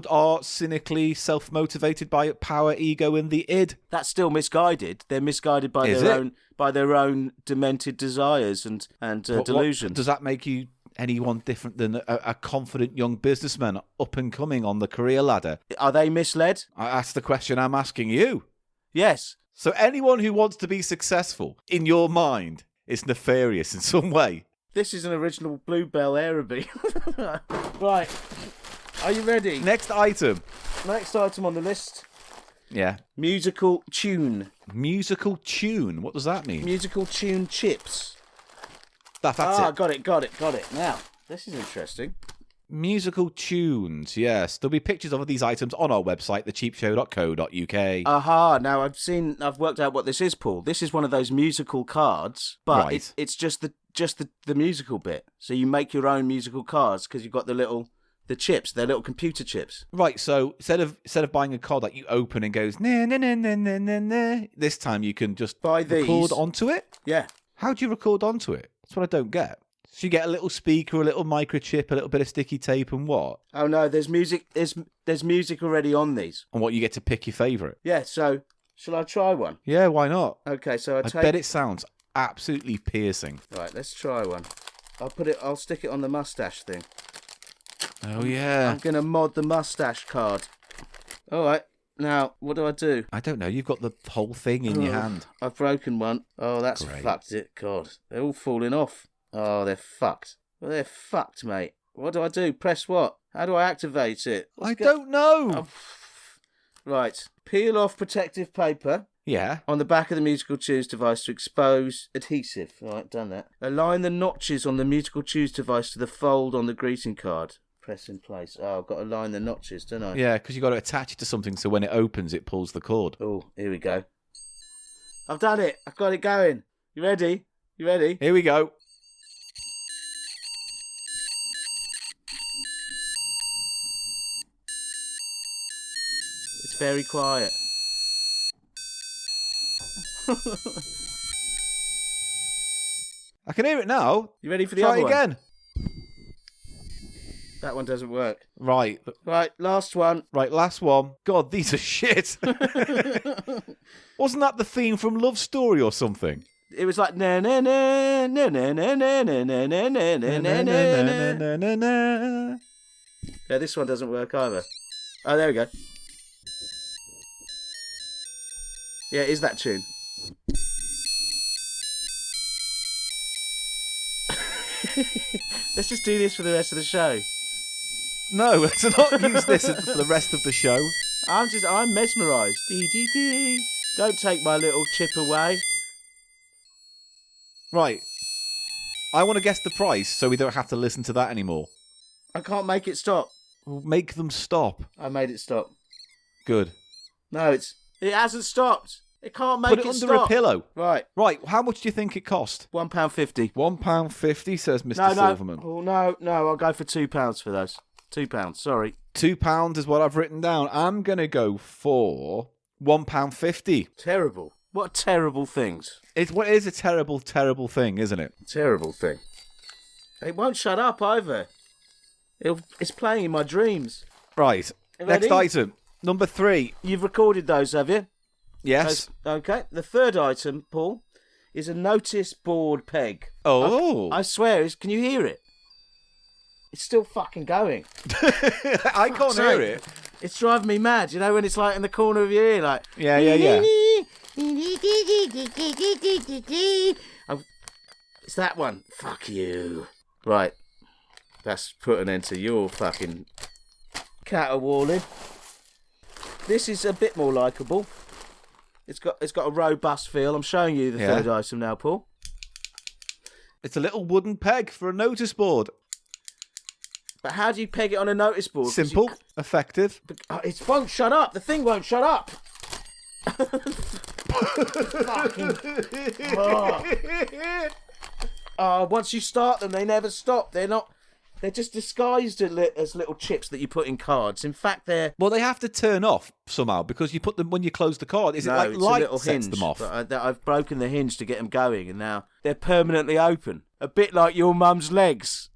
[SPEAKER 2] are cynically self-motivated by power, ego, and the id.
[SPEAKER 1] That's still misguided. They're misguided by their own demented desires and delusions.
[SPEAKER 2] Does that make you anyone different than a confident young businessman up and coming on the career ladder?
[SPEAKER 1] Are they misled?
[SPEAKER 2] That's the question I'm asking you.
[SPEAKER 1] Yes.
[SPEAKER 2] So anyone who wants to be successful, in your mind, is nefarious in some way.
[SPEAKER 1] This is an original Bluebell Araby. Right. Are you ready?
[SPEAKER 2] Next item.
[SPEAKER 1] Next item on the list.
[SPEAKER 2] Yeah.
[SPEAKER 1] Musical tune.
[SPEAKER 2] Musical tune. What does that mean?
[SPEAKER 1] Musical tune chips.
[SPEAKER 2] That's it.
[SPEAKER 1] Got it. Now, this is interesting.
[SPEAKER 2] Musical tunes, yes. There'll be pictures of these items on our website, thecheapshow.co.uk.
[SPEAKER 1] Aha, now I've worked out what this is, Paul. This is one of those musical cards, but
[SPEAKER 2] Right.
[SPEAKER 1] it's just the musical bit. So you make your own musical cards because you've got the chips, they're little computer chips.
[SPEAKER 2] Right, so instead of buying a card that you open and goes na na na na na na na, this time you can just
[SPEAKER 1] Buy these.
[SPEAKER 2] record onto it.
[SPEAKER 1] Yeah.
[SPEAKER 2] How do you record onto it? That's what I don't get. So you get a little speaker, a little microchip, a little bit of sticky tape, and what?
[SPEAKER 1] Oh no, there's music. There's music already on these.
[SPEAKER 2] And what, you get to pick your favourite?
[SPEAKER 1] Yeah. So shall I try one?
[SPEAKER 2] Yeah, why not?
[SPEAKER 1] Okay. So
[SPEAKER 2] I bet it sounds absolutely piercing.
[SPEAKER 1] Right. Let's try one. I'll stick it on the mustache thing.
[SPEAKER 2] Oh yeah.
[SPEAKER 1] I'm gonna mod the mustache card. All right. Now, what do I do?
[SPEAKER 2] I don't know. You've got the whole thing in your hand.
[SPEAKER 1] I've broken one. Oh, that's
[SPEAKER 2] Great.
[SPEAKER 1] fucked it. God, they're all falling off. Oh, they're fucked. Well, they're fucked, mate. What do I do? Press what? How do I activate it?
[SPEAKER 2] Don't know.
[SPEAKER 1] Oh, right. Peel off protective paper
[SPEAKER 2] Yeah.
[SPEAKER 1] on the back of the musical tunes device to expose adhesive. Right, done that. Align the notches on the musical tunes device to the fold on the greeting card. Press in place. Oh, I've got to line the notches, don't I?
[SPEAKER 2] Yeah, because you've got to attach it to something so when it opens, it pulls the cord.
[SPEAKER 1] Oh, here we go. I've done it. I've got it going. You ready? You ready?
[SPEAKER 2] Here we go.
[SPEAKER 1] It's very quiet.
[SPEAKER 2] I can hear it now.
[SPEAKER 1] You ready for the
[SPEAKER 2] Try
[SPEAKER 1] other
[SPEAKER 2] it
[SPEAKER 1] one?
[SPEAKER 2] again.
[SPEAKER 1] That one doesn't work.
[SPEAKER 2] Right.
[SPEAKER 1] Right, last one.
[SPEAKER 2] Right, last one. God, these are shit. Wasn't that the theme from Love Story or something?
[SPEAKER 1] It was like na na na na na na na na na na na na na na na. Yeah, this one doesn't work either. Oh, there we go. Yeah, it is that tune. Let's just do this for the rest of the show.
[SPEAKER 2] No, let's not use this for the rest of the show.
[SPEAKER 1] I'm mesmerised. Dee dee dee. Don't take my little chip away.
[SPEAKER 2] Right. I want to guess the price so we don't have to listen to that anymore.
[SPEAKER 1] I can't make it stop.
[SPEAKER 2] We'll make them stop.
[SPEAKER 1] I made it stop.
[SPEAKER 2] Good.
[SPEAKER 1] No, it hasn't stopped. It can't make
[SPEAKER 2] Put
[SPEAKER 1] it
[SPEAKER 2] it under
[SPEAKER 1] stop.
[SPEAKER 2] a pillow.
[SPEAKER 1] Right.
[SPEAKER 2] Right, how much do you think it cost?
[SPEAKER 1] £1.50.
[SPEAKER 2] £1.50, says Mr. Silverman.
[SPEAKER 1] Oh, no, I'll go for £2 for those. £2, sorry.
[SPEAKER 2] £2 is what I've written down. I'm going to go for £1.50.
[SPEAKER 1] Terrible. What terrible things.
[SPEAKER 2] It is a terrible, terrible thing, isn't it?
[SPEAKER 1] Terrible thing. It won't shut up either. It's playing in my dreams.
[SPEAKER 2] Right.
[SPEAKER 1] You
[SPEAKER 2] Next
[SPEAKER 1] ready?
[SPEAKER 2] item. Number 3.
[SPEAKER 1] You've recorded those, have you?
[SPEAKER 2] Yes.
[SPEAKER 1] Okay. The third item, Paul, is a notice board peg.
[SPEAKER 2] Oh.
[SPEAKER 1] I swear, can you hear it? It's still fucking going.
[SPEAKER 2] I can't hear it.
[SPEAKER 1] It's driving me mad. You know when it's like in the corner of your ear, like
[SPEAKER 2] Yeah.
[SPEAKER 1] It's that one. Fuck you. Right. That's put an end to your fucking caterwauling. This is a bit more likeable. It's got a robust feel. I'm showing you the third item now, Paul.
[SPEAKER 2] It's a little wooden peg for a notice board.
[SPEAKER 1] But how do you peg it on a notice board?
[SPEAKER 2] Simple, effective.
[SPEAKER 1] It won't shut up. The thing won't shut up. Fucking. Once you start them, they never stop. They're just disguised as little chips that you put in cards. In fact, they're...
[SPEAKER 2] Well, they have to turn off somehow because you put them when you close the card. Is it like
[SPEAKER 1] it's
[SPEAKER 2] light
[SPEAKER 1] a little
[SPEAKER 2] sets
[SPEAKER 1] hinge,
[SPEAKER 2] them off?
[SPEAKER 1] But I've broken the hinge to get them going, and now they're permanently open. A bit like your mum's legs.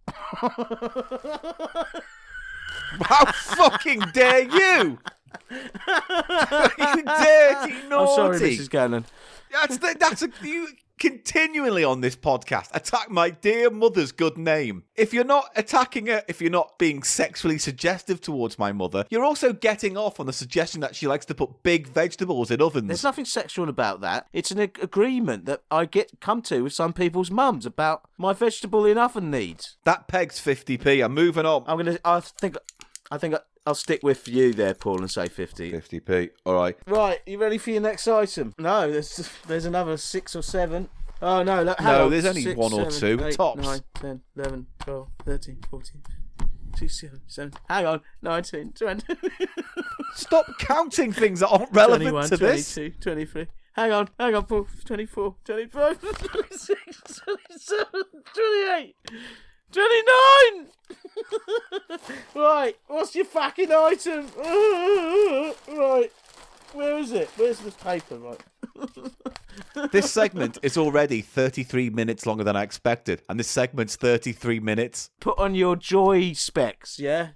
[SPEAKER 2] How fucking dare you? You dirty naughty.
[SPEAKER 1] I'm sorry, Mrs. Gannon.
[SPEAKER 2] You continually on this podcast attack my dear mother's good name. If you're not attacking her, if you're not being sexually suggestive towards my mother, you're also getting off on the suggestion that she likes to put big vegetables in ovens.
[SPEAKER 1] There's nothing sexual about that. It's an agreement that I come to with some people's mums about my vegetable in oven needs.
[SPEAKER 2] That peg's 50p. I'm moving on.
[SPEAKER 1] I think I'll stick with you there, Paul, and say 50.
[SPEAKER 2] 50p. All right.
[SPEAKER 1] Right, you ready for your next item? No, there's another 6 or 7. Oh, no. Look,
[SPEAKER 2] No, there's only 1 or 2.
[SPEAKER 1] 8,
[SPEAKER 2] Tops.
[SPEAKER 1] 9, 10, 11, 12, 13, 14, 15, 16, 17. Hang on. 19, 20.
[SPEAKER 2] Stop counting things that aren't relevant
[SPEAKER 1] 21,
[SPEAKER 2] to
[SPEAKER 1] 22,
[SPEAKER 2] this.
[SPEAKER 1] 23. Hang on, Paul. 24, 25, 26, 27, 28. 29! Right, what's your fucking item? Right, where is it? Where's the paper? Right.
[SPEAKER 2] This segment is already 33 minutes longer than I expected, and this segment's 33 minutes.
[SPEAKER 1] Put on your joy specs, yeah?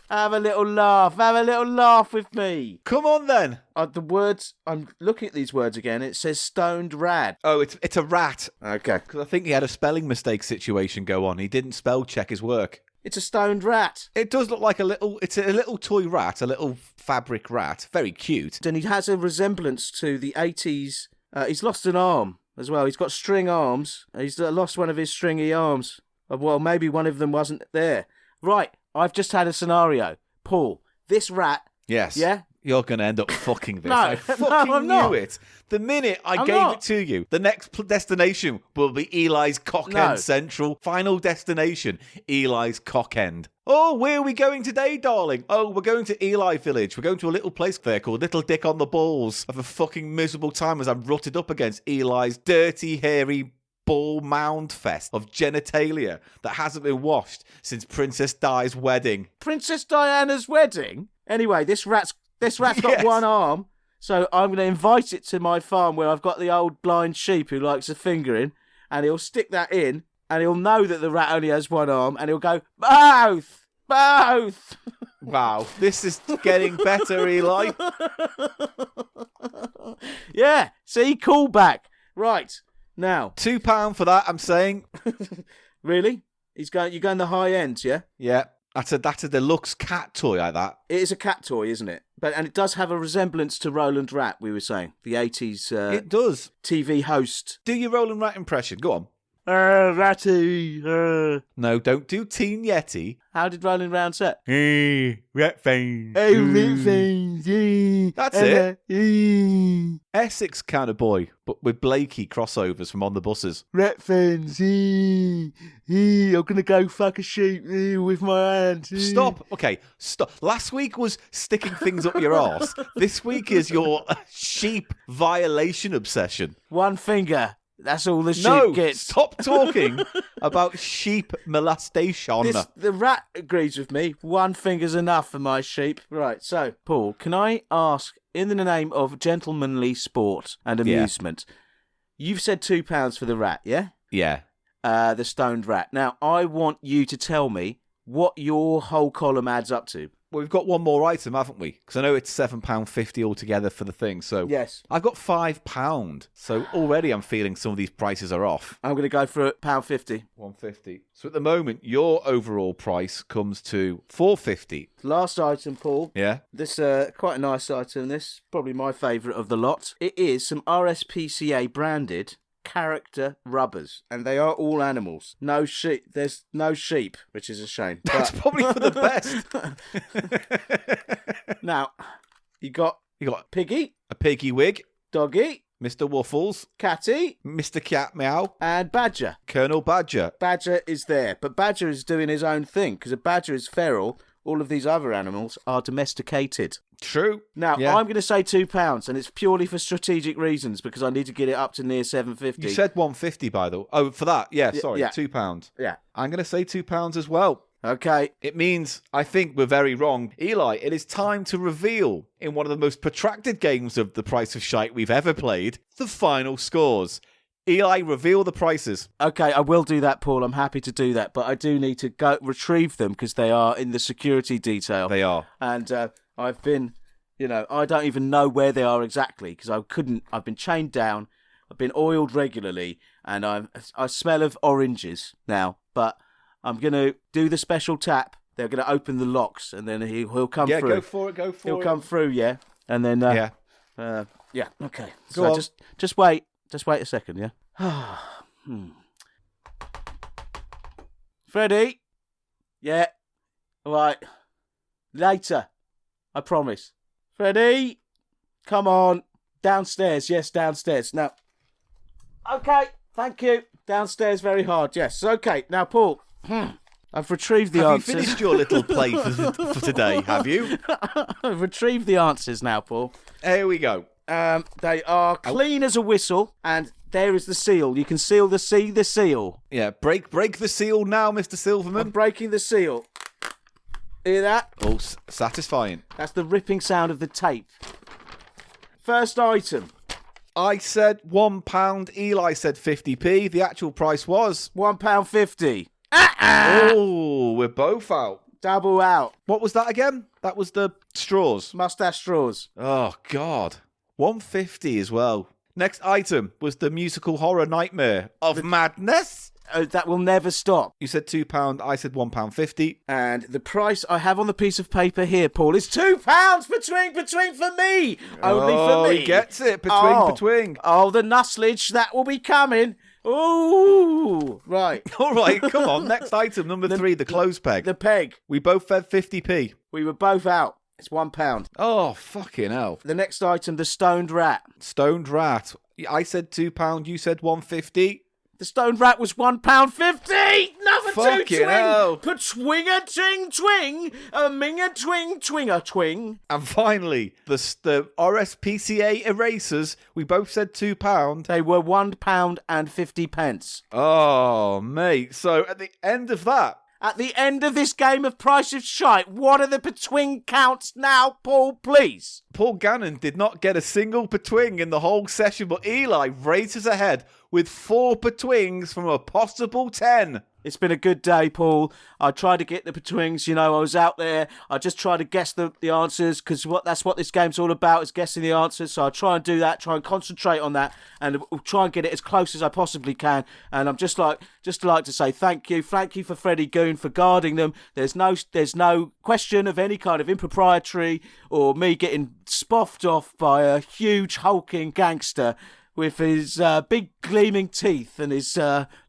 [SPEAKER 1] Have a little laugh with me.
[SPEAKER 2] Come on then.
[SPEAKER 1] The words, I'm looking at these words again, it says stoned rad.
[SPEAKER 2] Oh, it's a rat.
[SPEAKER 1] Okay.
[SPEAKER 2] Because I think he had a spelling mistake situation go on. He didn't spell check his work.
[SPEAKER 1] It's a stoned rat.
[SPEAKER 2] It does look like it's a little toy rat, a little fabric rat. Very cute.
[SPEAKER 1] And he has a resemblance to the 80s. He's lost an arm as well. He's got string arms. He's lost one of his stringy arms. Well, maybe one of them wasn't there. Right, I've just had a scenario. Paul, this rat...
[SPEAKER 2] Yes.
[SPEAKER 1] Yeah?
[SPEAKER 2] You're going to end up fucking this.
[SPEAKER 1] No,
[SPEAKER 2] I fucking
[SPEAKER 1] I'm not.
[SPEAKER 2] knew it. The minute I
[SPEAKER 1] I'm
[SPEAKER 2] gave
[SPEAKER 1] not.
[SPEAKER 2] it to you, the next destination will be Eli's Cockend
[SPEAKER 1] No.
[SPEAKER 2] Central. Final destination, Eli's Cockend. Oh, where are we going today, darling? Oh, we're going to Eli Village. We're going to a little place there called Little Dick on the Balls. Have a fucking miserable time as I'm rutted up against Eli's dirty, hairy ball mound fest of genitalia that hasn't been washed since Princess Di's wedding.
[SPEAKER 1] Princess Diana's wedding? Anyway, this rat's got
[SPEAKER 2] Yes.
[SPEAKER 1] one arm, so I'm going to invite it to my farm where I've got the old blind sheep who likes a fingering, and he'll stick that in, and he'll know that the rat only has one arm, and he'll go, both!
[SPEAKER 2] Wow, this is getting better, Eli.
[SPEAKER 1] Yeah, see, callback. Right, now.
[SPEAKER 2] £2 for that, I'm saying.
[SPEAKER 1] Really? You're going the high end, yeah?
[SPEAKER 2] Yeah, that's a deluxe cat toy like that.
[SPEAKER 1] It is a cat toy, isn't it? And it does have a resemblance to Roland Rat, we were saying. The 80s
[SPEAKER 2] It does.
[SPEAKER 1] TV host.
[SPEAKER 2] Do your Roland Rat impression. Go on.
[SPEAKER 1] Ratty.
[SPEAKER 2] No, don't do Teen Yeti.
[SPEAKER 1] How did Roland Round set?
[SPEAKER 2] Hey, rat face. That's it. Essex kind of boy, but with Blakey crossovers from On the Buses.
[SPEAKER 1] Rat fans. I'm gonna go fuck a sheep with my hand.
[SPEAKER 2] Stop. Okay, stop. Last week was sticking things up your arse. This week is your sheep violation obsession.
[SPEAKER 1] One finger. That's all the sheep
[SPEAKER 2] No,
[SPEAKER 1] gets.
[SPEAKER 2] stop talking about sheep molestation.
[SPEAKER 1] The rat agrees with me. One finger's enough for my sheep. Right, so, Paul, can I ask, in the name of gentlemanly sport and amusement, you've said £2 for the rat, yeah?
[SPEAKER 2] Yeah.
[SPEAKER 1] The stoned rat. Now, I want you to tell me what your whole column adds up to.
[SPEAKER 2] Well, we've got one more item, haven't we? Because I know it's £7.50 altogether for the thing. So
[SPEAKER 1] Yes.
[SPEAKER 2] I've got £5. So already I'm feeling some of these prices are off.
[SPEAKER 1] I'm going to go for £1.50.
[SPEAKER 2] £1.50. So at the moment, your overall price comes to £4.50.
[SPEAKER 1] Last item, Paul.
[SPEAKER 2] Yeah.
[SPEAKER 1] This quite a nice item. This probably my favourite of the lot. It is some RSPCA branded character rubbers, and they are all animals. No sheep. There's no sheep, which is a shame.
[SPEAKER 2] That's probably for the best.
[SPEAKER 1] Now, you got Piggy,
[SPEAKER 2] A piggy wig,
[SPEAKER 1] Doggy,
[SPEAKER 2] Mr. Waffles,
[SPEAKER 1] Catty,
[SPEAKER 2] Mr. Cat Meow,
[SPEAKER 1] and Badger.
[SPEAKER 2] Colonel Badger.
[SPEAKER 1] Badger is there, but Badger is doing his own thing, because a badger is feral. All of these other animals are domesticated.
[SPEAKER 2] True.
[SPEAKER 1] Now,
[SPEAKER 2] Yeah.
[SPEAKER 1] I'm going to say £2, and it's purely for strategic reasons, because I need to get it up to near £7.50.
[SPEAKER 2] You said £1.50 by the way. Oh, for that. Yeah, sorry.
[SPEAKER 1] yeah.
[SPEAKER 2] £2.
[SPEAKER 1] Yeah.
[SPEAKER 2] I'm going to say £2 as well.
[SPEAKER 1] Okay.
[SPEAKER 2] It means, I think we're very wrong. Eli, it is time to reveal, in one of the most protracted games of The Price of Shite we've ever played, the final scores. Eli, reveal the prices.
[SPEAKER 1] Okay, I will do that, Paul. I'm happy to do that, but I do need to go retrieve them because they are in the security detail.
[SPEAKER 2] They are.
[SPEAKER 1] And I've been, I don't even know where they are exactly because I've been chained down, I've been oiled regularly, and I smell of oranges now, but I'm going to do the special tap. They're going to open the locks, and then he'll come through.
[SPEAKER 2] Yeah, go for it.
[SPEAKER 1] He'll come through, yeah. And then, yeah, okay.
[SPEAKER 2] Go on.
[SPEAKER 1] Just wait. Just wait a second, yeah? Freddie? Yeah. All right. Later. I promise. Freddie? Come on. Downstairs. Yes, downstairs. Now. Okay. Thank you. Downstairs very hard. Yes. Okay. Now, Paul. I've retrieved the answers.
[SPEAKER 2] Have you finished your little play for today, have you?
[SPEAKER 1] I've retrieved the answers now, Paul.
[SPEAKER 2] Here we go.
[SPEAKER 1] They are clean as a whistle, and there is the seal. You can see the seal.
[SPEAKER 2] Yeah, break the seal now, Mr. Silverman.
[SPEAKER 1] I'm breaking the seal. Hear that?
[SPEAKER 2] Oh, satisfying.
[SPEAKER 1] That's the ripping sound of the tape. First item.
[SPEAKER 2] I said £1. Eli said 50p. The actual price was
[SPEAKER 1] £1.50.
[SPEAKER 2] Oh, we're both out.
[SPEAKER 1] Double out.
[SPEAKER 2] What was that again? That was the straws.
[SPEAKER 1] Mustache straws.
[SPEAKER 2] Oh, God. 150 as well. Next item was the musical horror nightmare of madness.
[SPEAKER 1] That will never stop.
[SPEAKER 2] You said £2. I said £1.50.
[SPEAKER 1] And the price I have on the piece of paper here, Paul, is £2 between for me. Only for me.
[SPEAKER 2] He gets it. Between.
[SPEAKER 1] Oh, the nuslage that will be coming. Ooh. Right.
[SPEAKER 2] All right, come on. Next item, number 3, the clothes peg.
[SPEAKER 1] The peg.
[SPEAKER 2] We both said 50p.
[SPEAKER 1] We were both out. It's £1.
[SPEAKER 2] Oh, fucking hell.
[SPEAKER 1] The next item, the stoned rat.
[SPEAKER 2] Stoned rat. I said £2. You said 150.
[SPEAKER 1] The stoned rat was £1.50. Another
[SPEAKER 2] Fucking
[SPEAKER 1] two twing.
[SPEAKER 2] hell.
[SPEAKER 1] Patwinga ting twing. A minga twing twinga twing.
[SPEAKER 2] And finally, the RSPCA erasers. We both said £2.
[SPEAKER 1] They were £1.50.
[SPEAKER 2] Oh, mate. So at the end of that.
[SPEAKER 1] At the end of this game of Price of Shite, what are the between counts now, Paul, please?
[SPEAKER 2] Paul Gannon did not get a single betwing in the whole session, but Eli races ahead with 4 betwings from a possible 10.
[SPEAKER 1] It's been a good day, Paul. I tried to get the betwings. I was out there. I just tried to guess the answers because that's what this game's all about, is guessing the answers. So I try and do that, try and concentrate on that, and try and get it as close as I possibly can. And I'm just like to say thank you for Freddie Goon for guarding them. There's no question of any kind of impropriety or me getting spoffed off by a huge hulking gangster with his big gleaming teeth and his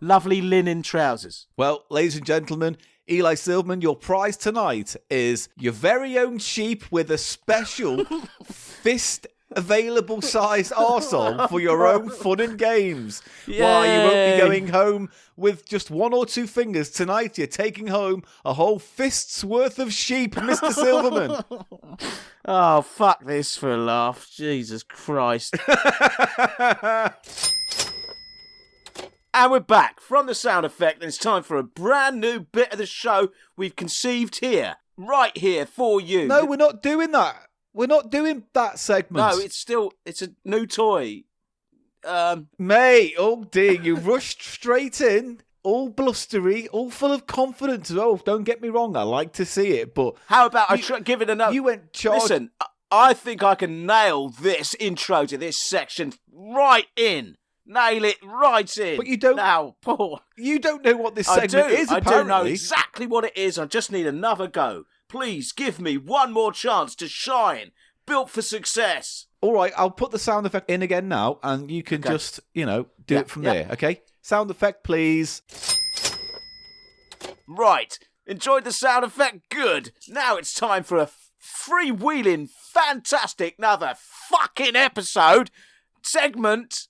[SPEAKER 1] lovely linen trousers.
[SPEAKER 2] Well, ladies and gentlemen, Eli Silverman, your prize tonight is your very own sheep with a special fist available size arsehole for your own fun and games. Why, you won't be going home with just 1 or 2 fingers. Tonight, you're taking home a whole fist's worth of sheep, Mr. Silverman.
[SPEAKER 1] Oh, fuck this for a laugh. Jesus Christ. And we're back from the sound effect, and it's time for a brand new bit of the show we've conceived here, right here for you.
[SPEAKER 2] No, we're not doing that. We're not doing that segment.
[SPEAKER 1] No, it's a new toy.
[SPEAKER 2] Mate, oh dear, you rushed straight in, all blustery, all full of confidence. Oh, don't get me wrong, I like to see it, but...
[SPEAKER 1] How about I give it another...
[SPEAKER 2] You went charged...
[SPEAKER 1] Listen, I think I can nail this intro to this section right in. Nail it right in.
[SPEAKER 2] But you don't...
[SPEAKER 1] Now, Paul.
[SPEAKER 2] You don't know what this segment is, apparently.
[SPEAKER 1] I do know exactly what it is. I just need another go. Please give me one more chance to shine. Built for success.
[SPEAKER 2] All right, I'll put the sound effect in again now, and you can just, do it from there, okay? Sound effect, please.
[SPEAKER 1] Right. Enjoyed the sound effect? Good. Now it's time for a freewheeling, fantastic, another fucking episode, segment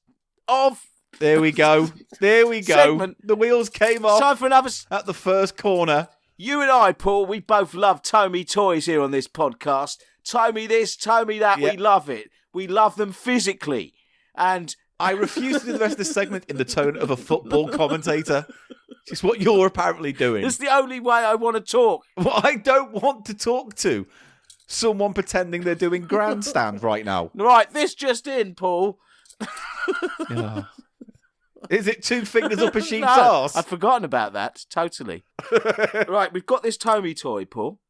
[SPEAKER 1] of...
[SPEAKER 2] There we go.
[SPEAKER 1] Segment.
[SPEAKER 2] The wheels came off
[SPEAKER 1] Time for another...
[SPEAKER 2] at the first corner.
[SPEAKER 1] You and I, Paul, we both love Tomy toys here on this podcast. Tomy this, Tomy that,
[SPEAKER 2] Yeah.
[SPEAKER 1] We love it. We love them physically. And
[SPEAKER 2] I refuse to do the rest of this segment in the tone of a football commentator. Which is what you're apparently doing.
[SPEAKER 1] it's the only way I want to talk.
[SPEAKER 2] Well, I don't want to talk to someone pretending they're doing grandstand right now.
[SPEAKER 1] Right, this just in, Paul.
[SPEAKER 2] Yeah. Is it 2 fingers up a sheep's
[SPEAKER 1] No,
[SPEAKER 2] arse?
[SPEAKER 1] I'd forgotten about that, totally. Right, we've got this Tomy toy, Paul.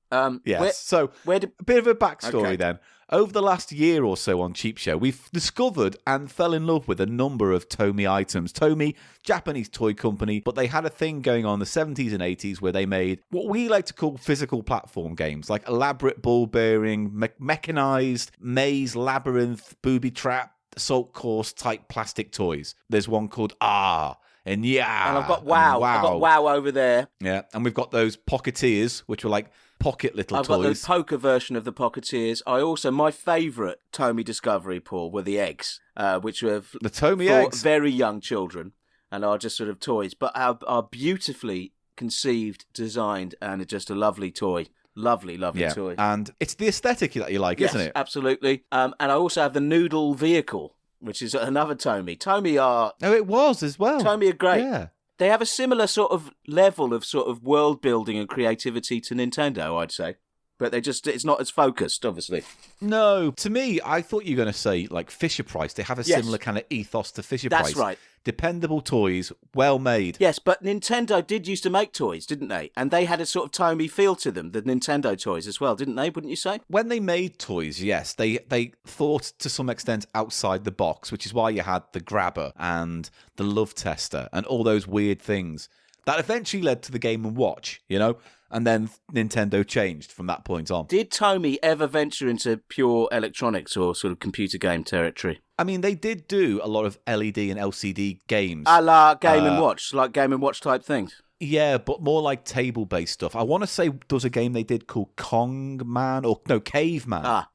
[SPEAKER 2] Yes. So,
[SPEAKER 1] where did...
[SPEAKER 2] a bit of a backstory
[SPEAKER 1] Okay.
[SPEAKER 2] then. Over the last year or so on Cheap Show, we've discovered and fell in love with a number of Tomy items. Tomy, Japanese toy company, but they had a thing going on in the 70s and 80s where they made what we like to call physical platform games, like elaborate ball bearing, mechanized maze, labyrinth, booby trap, assault course type plastic toys. There's one called and yeah.
[SPEAKER 1] And I've got Wow. I've got Wow over there.
[SPEAKER 2] Yeah, and we've got those Pocketeers, which were like pocket little
[SPEAKER 1] I've
[SPEAKER 2] toys.
[SPEAKER 1] got the poker version of the Pocketeers. I also, my favourite Tomy discovery, Paul, were the eggs, which were
[SPEAKER 2] the Tomy
[SPEAKER 1] for
[SPEAKER 2] eggs.
[SPEAKER 1] very young children and are just sort of toys, but are beautifully conceived, designed, and are just a lovely toy. Lovely toy.
[SPEAKER 2] And it's the aesthetic that you like,
[SPEAKER 1] Yes,
[SPEAKER 2] isn't it?
[SPEAKER 1] Absolutely. And I also have the Noodle Vehicle, which is another Tomy. Tomy are
[SPEAKER 2] it was as well.
[SPEAKER 1] Tomy are great.
[SPEAKER 2] Yeah.
[SPEAKER 1] They have a similar sort of level of sort of world building and creativity to Nintendo, I'd say. But it's not as focused, obviously.
[SPEAKER 2] No, to me, I thought you were going to say like Fisher Price. They have a similar kind of ethos to Fisher Price.
[SPEAKER 1] That's right.
[SPEAKER 2] Dependable toys, well made.
[SPEAKER 1] Yes, but Nintendo did used to make toys, didn't they? And they had a sort of Tomy feel to them, the Nintendo toys as well, didn't they? Wouldn't you say?
[SPEAKER 2] When they made toys, yes, they thought to some extent outside the box, which is why you had the grabber and the love tester and all those weird things. That eventually led to the Game & Watch, you know? And then Nintendo changed from that point on.
[SPEAKER 1] Did Tomy ever venture into pure electronics or sort of computer game territory?
[SPEAKER 2] I mean, they did do a lot of LED and LCD games.
[SPEAKER 1] A la Game & Watch, like Game & Watch type things.
[SPEAKER 2] Yeah, but more like table-based stuff. I want to say there was a game they did called Caveman,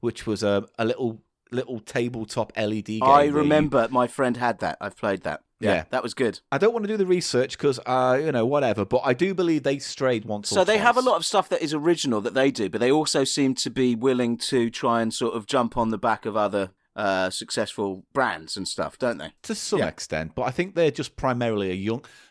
[SPEAKER 2] which was a little tabletop LED game.
[SPEAKER 1] I remember my friend had that. I've played that. Yeah, that was good.
[SPEAKER 2] I don't want to do the research because, whatever, but I do believe they strayed once or twice.
[SPEAKER 1] So they have a lot of stuff that is original that they do, but they also seem to be willing to try and sort of jump on the back of other successful brands and stuff, don't they?
[SPEAKER 2] To some extent, but I think they're just primarily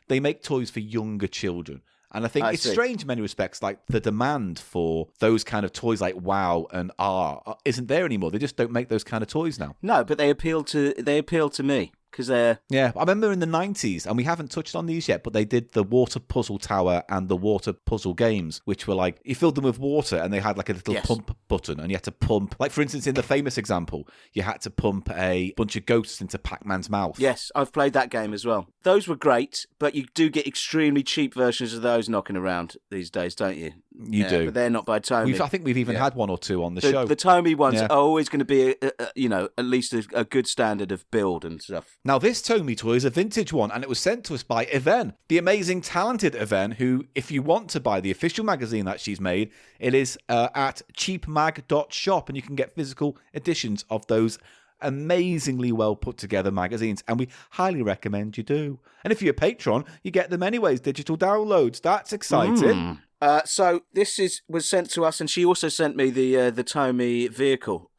[SPEAKER 2] they make toys for younger children. And I think it's strange in many respects, like the demand for those kind of toys like WoW and R isn't there anymore. They just don't make those kind of toys now.
[SPEAKER 1] No, but they appeal to me. Because they're...
[SPEAKER 2] Yeah, I remember in the 90s, and we haven't touched on these yet, but they did the water puzzle tower and the water puzzle games, which were like, you filled them with water and they had like a little pump button and you had to pump, like for instance, in the famous example, you had to pump a bunch of ghosts into Pac-Man's mouth.
[SPEAKER 1] Yes, I've played that game as well. Those were great, but you do get extremely cheap versions of those knocking around these days, don't you?
[SPEAKER 2] You do.
[SPEAKER 1] But they're not by Tomy.
[SPEAKER 2] I think we've even had one or two on the show.
[SPEAKER 1] The Tomy ones are always going to be, at least a good standard of build and stuff.
[SPEAKER 2] Now, this Tomy toy is a vintage one, and it was sent to us by Yvonne, the amazing, talented Yvonne, who, if you want to buy the official magazine that she's made, it is at cheapmag.shop, and you can get physical editions of those amazingly well put together magazines, and we highly recommend you do. And if you're a patron, you get them anyways, digital downloads. That's exciting.
[SPEAKER 1] So this was sent to us, and she also sent me the Tomy vehicle,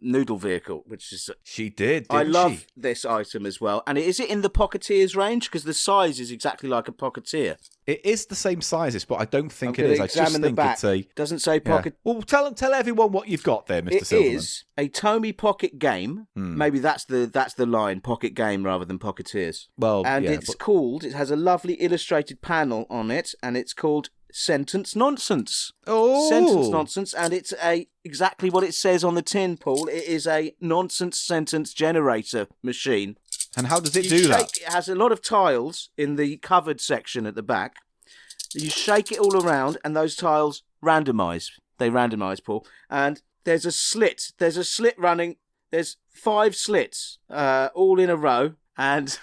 [SPEAKER 1] noodle vehicle, which is
[SPEAKER 2] she did.
[SPEAKER 1] I love this item as well. And is it in the Pocketeers range? Because the size is exactly like a Pocketeer.
[SPEAKER 2] It is the same sizes, but I don't think it is.
[SPEAKER 1] I just think it's a doesn't say pocket.
[SPEAKER 2] Yeah. Well, tell everyone what you've got there, Mr. Silverman.
[SPEAKER 1] It is a Tomy pocket game. Maybe that's the line, pocket game rather than Pocketeers.
[SPEAKER 2] Well,
[SPEAKER 1] and it's called. It has a lovely illustrated panel on it, and it's called Sentence Nonsense.
[SPEAKER 2] Oh,
[SPEAKER 1] Sentence Nonsense, and it's exactly what it says on the tin, Paul. It is a nonsense sentence generator machine.
[SPEAKER 2] And how does it do that?
[SPEAKER 1] It has a lot of tiles in the covered section at the back. You shake it all around, and those tiles randomise. They randomise, Paul. And there's a slit. There's a slit running. There's 5 slits, all in a row, and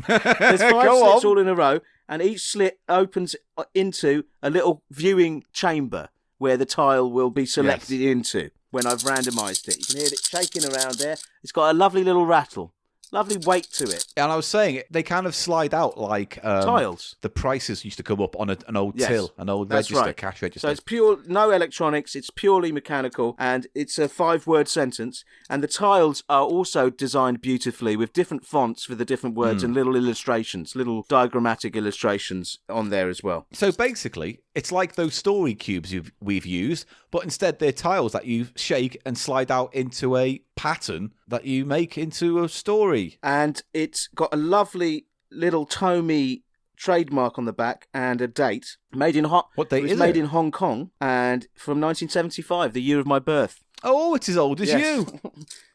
[SPEAKER 1] there's 5 slits all in a row. And each slit opens into a little viewing chamber where the tile will be selected into when I've randomised it. You can hear it shaking around there. It's got a lovely little rattle. Lovely weight to it.
[SPEAKER 2] And I was saying, they kind of slide out like
[SPEAKER 1] tiles.
[SPEAKER 2] The prices used to come up on an old till, an old cash register.
[SPEAKER 1] So it's no electronics, it's purely mechanical, and it's a 5-word sentence. And the tiles are also designed beautifully with different fonts for the different words and little illustrations, little diagrammatic illustrations on there as well.
[SPEAKER 2] So basically, it's like those story cubes we've used, but instead they're tiles that you shake and slide out into a pattern that you make into a story.
[SPEAKER 1] And it's got a lovely little Tomy trademark on the back and a date. Made in
[SPEAKER 2] What date
[SPEAKER 1] it was
[SPEAKER 2] is
[SPEAKER 1] made
[SPEAKER 2] it?
[SPEAKER 1] in Hong Kong and from 1975, the year of my birth.
[SPEAKER 2] Oh, it's as old as
[SPEAKER 1] Yes.
[SPEAKER 2] you.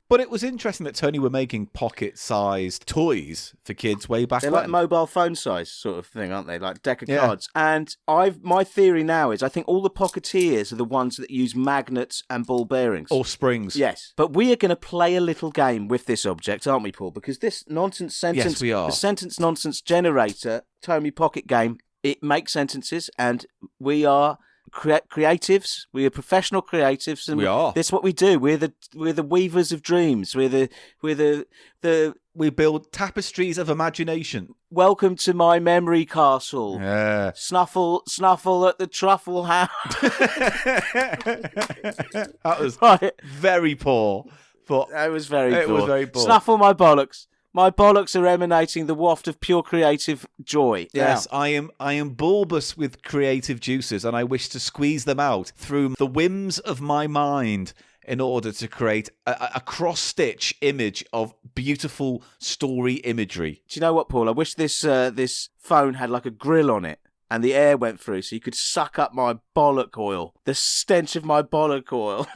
[SPEAKER 2] But it was interesting that Tony were making pocket-sized toys for kids way back
[SPEAKER 1] They're
[SPEAKER 2] when.
[SPEAKER 1] like mobile phone size sort of thing, aren't they? Like deck of
[SPEAKER 2] Yeah.
[SPEAKER 1] cards. And my theory now is I think all the Pocketeers are the ones that use magnets and ball bearings.
[SPEAKER 2] Or springs.
[SPEAKER 1] Yes. But we are going to play a little game with this object, aren't we, Paul? Because this nonsense sentence,
[SPEAKER 2] Yes, we are.
[SPEAKER 1] the sentence nonsense generator, Tomy Pocket game, it makes sentences and we are creatives. We are professional creatives, and
[SPEAKER 2] We are.
[SPEAKER 1] This is what we do. We're the weavers of dreams. We're the.
[SPEAKER 2] We build tapestries of imagination.
[SPEAKER 1] Welcome to my memory castle.
[SPEAKER 2] Yeah.
[SPEAKER 1] Snuffle at the truffle house.
[SPEAKER 2] That was
[SPEAKER 1] Right.
[SPEAKER 2] very poor. But
[SPEAKER 1] That was very
[SPEAKER 2] It
[SPEAKER 1] poor.
[SPEAKER 2] was very poor.
[SPEAKER 1] Snuffle my bollocks. My bollocks are emanating the waft of pure creative joy.
[SPEAKER 2] yes, I am bulbous with creative juices, and I wish to squeeze them out through the whims of my mind in order to create a cross-stitch image of beautiful story imagery.
[SPEAKER 1] Do you know what, Paul? I wish this phone had like a grill on it and the air went through so you could suck up my bollock oil. The stench of my bollock oil.